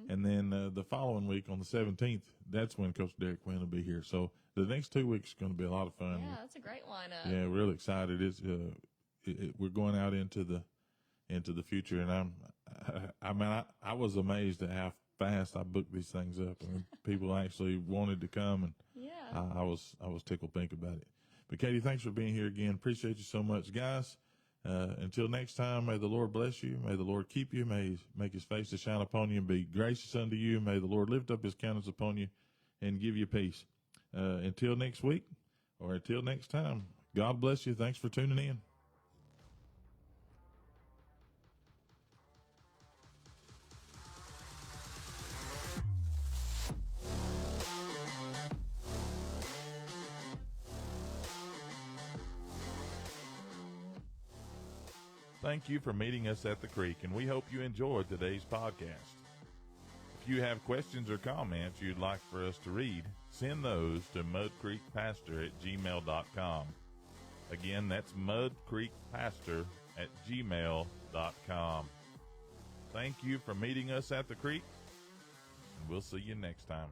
And then the following week on the 17th, that's when Coach Derek Quinn will be here. So the next 2 weeks is going to be a lot of fun. Yeah, that's a great lineup. Yeah, we're really excited. We're going out into the future, and I was amazed at how fast I booked these things up, and people actually wanted to come, and I was tickled pink about it. But Katie, thanks for being here again. Appreciate you so much, guys. Until next time, may the Lord bless you. May the Lord keep you. May He make His face to shine upon you and be gracious unto you. May the Lord lift up His countenance upon you and give you peace. Until next week, or until next time, God bless you. Thanks for tuning in. Thank you for meeting us at the creek, and we hope you enjoyed today's podcast. If you have questions or comments you'd like for us to read, send those to mudcreekpastor@gmail.com. Again, that's mudcreekpastor@gmail.com. Thank you for meeting us at the creek, and we'll see you next time.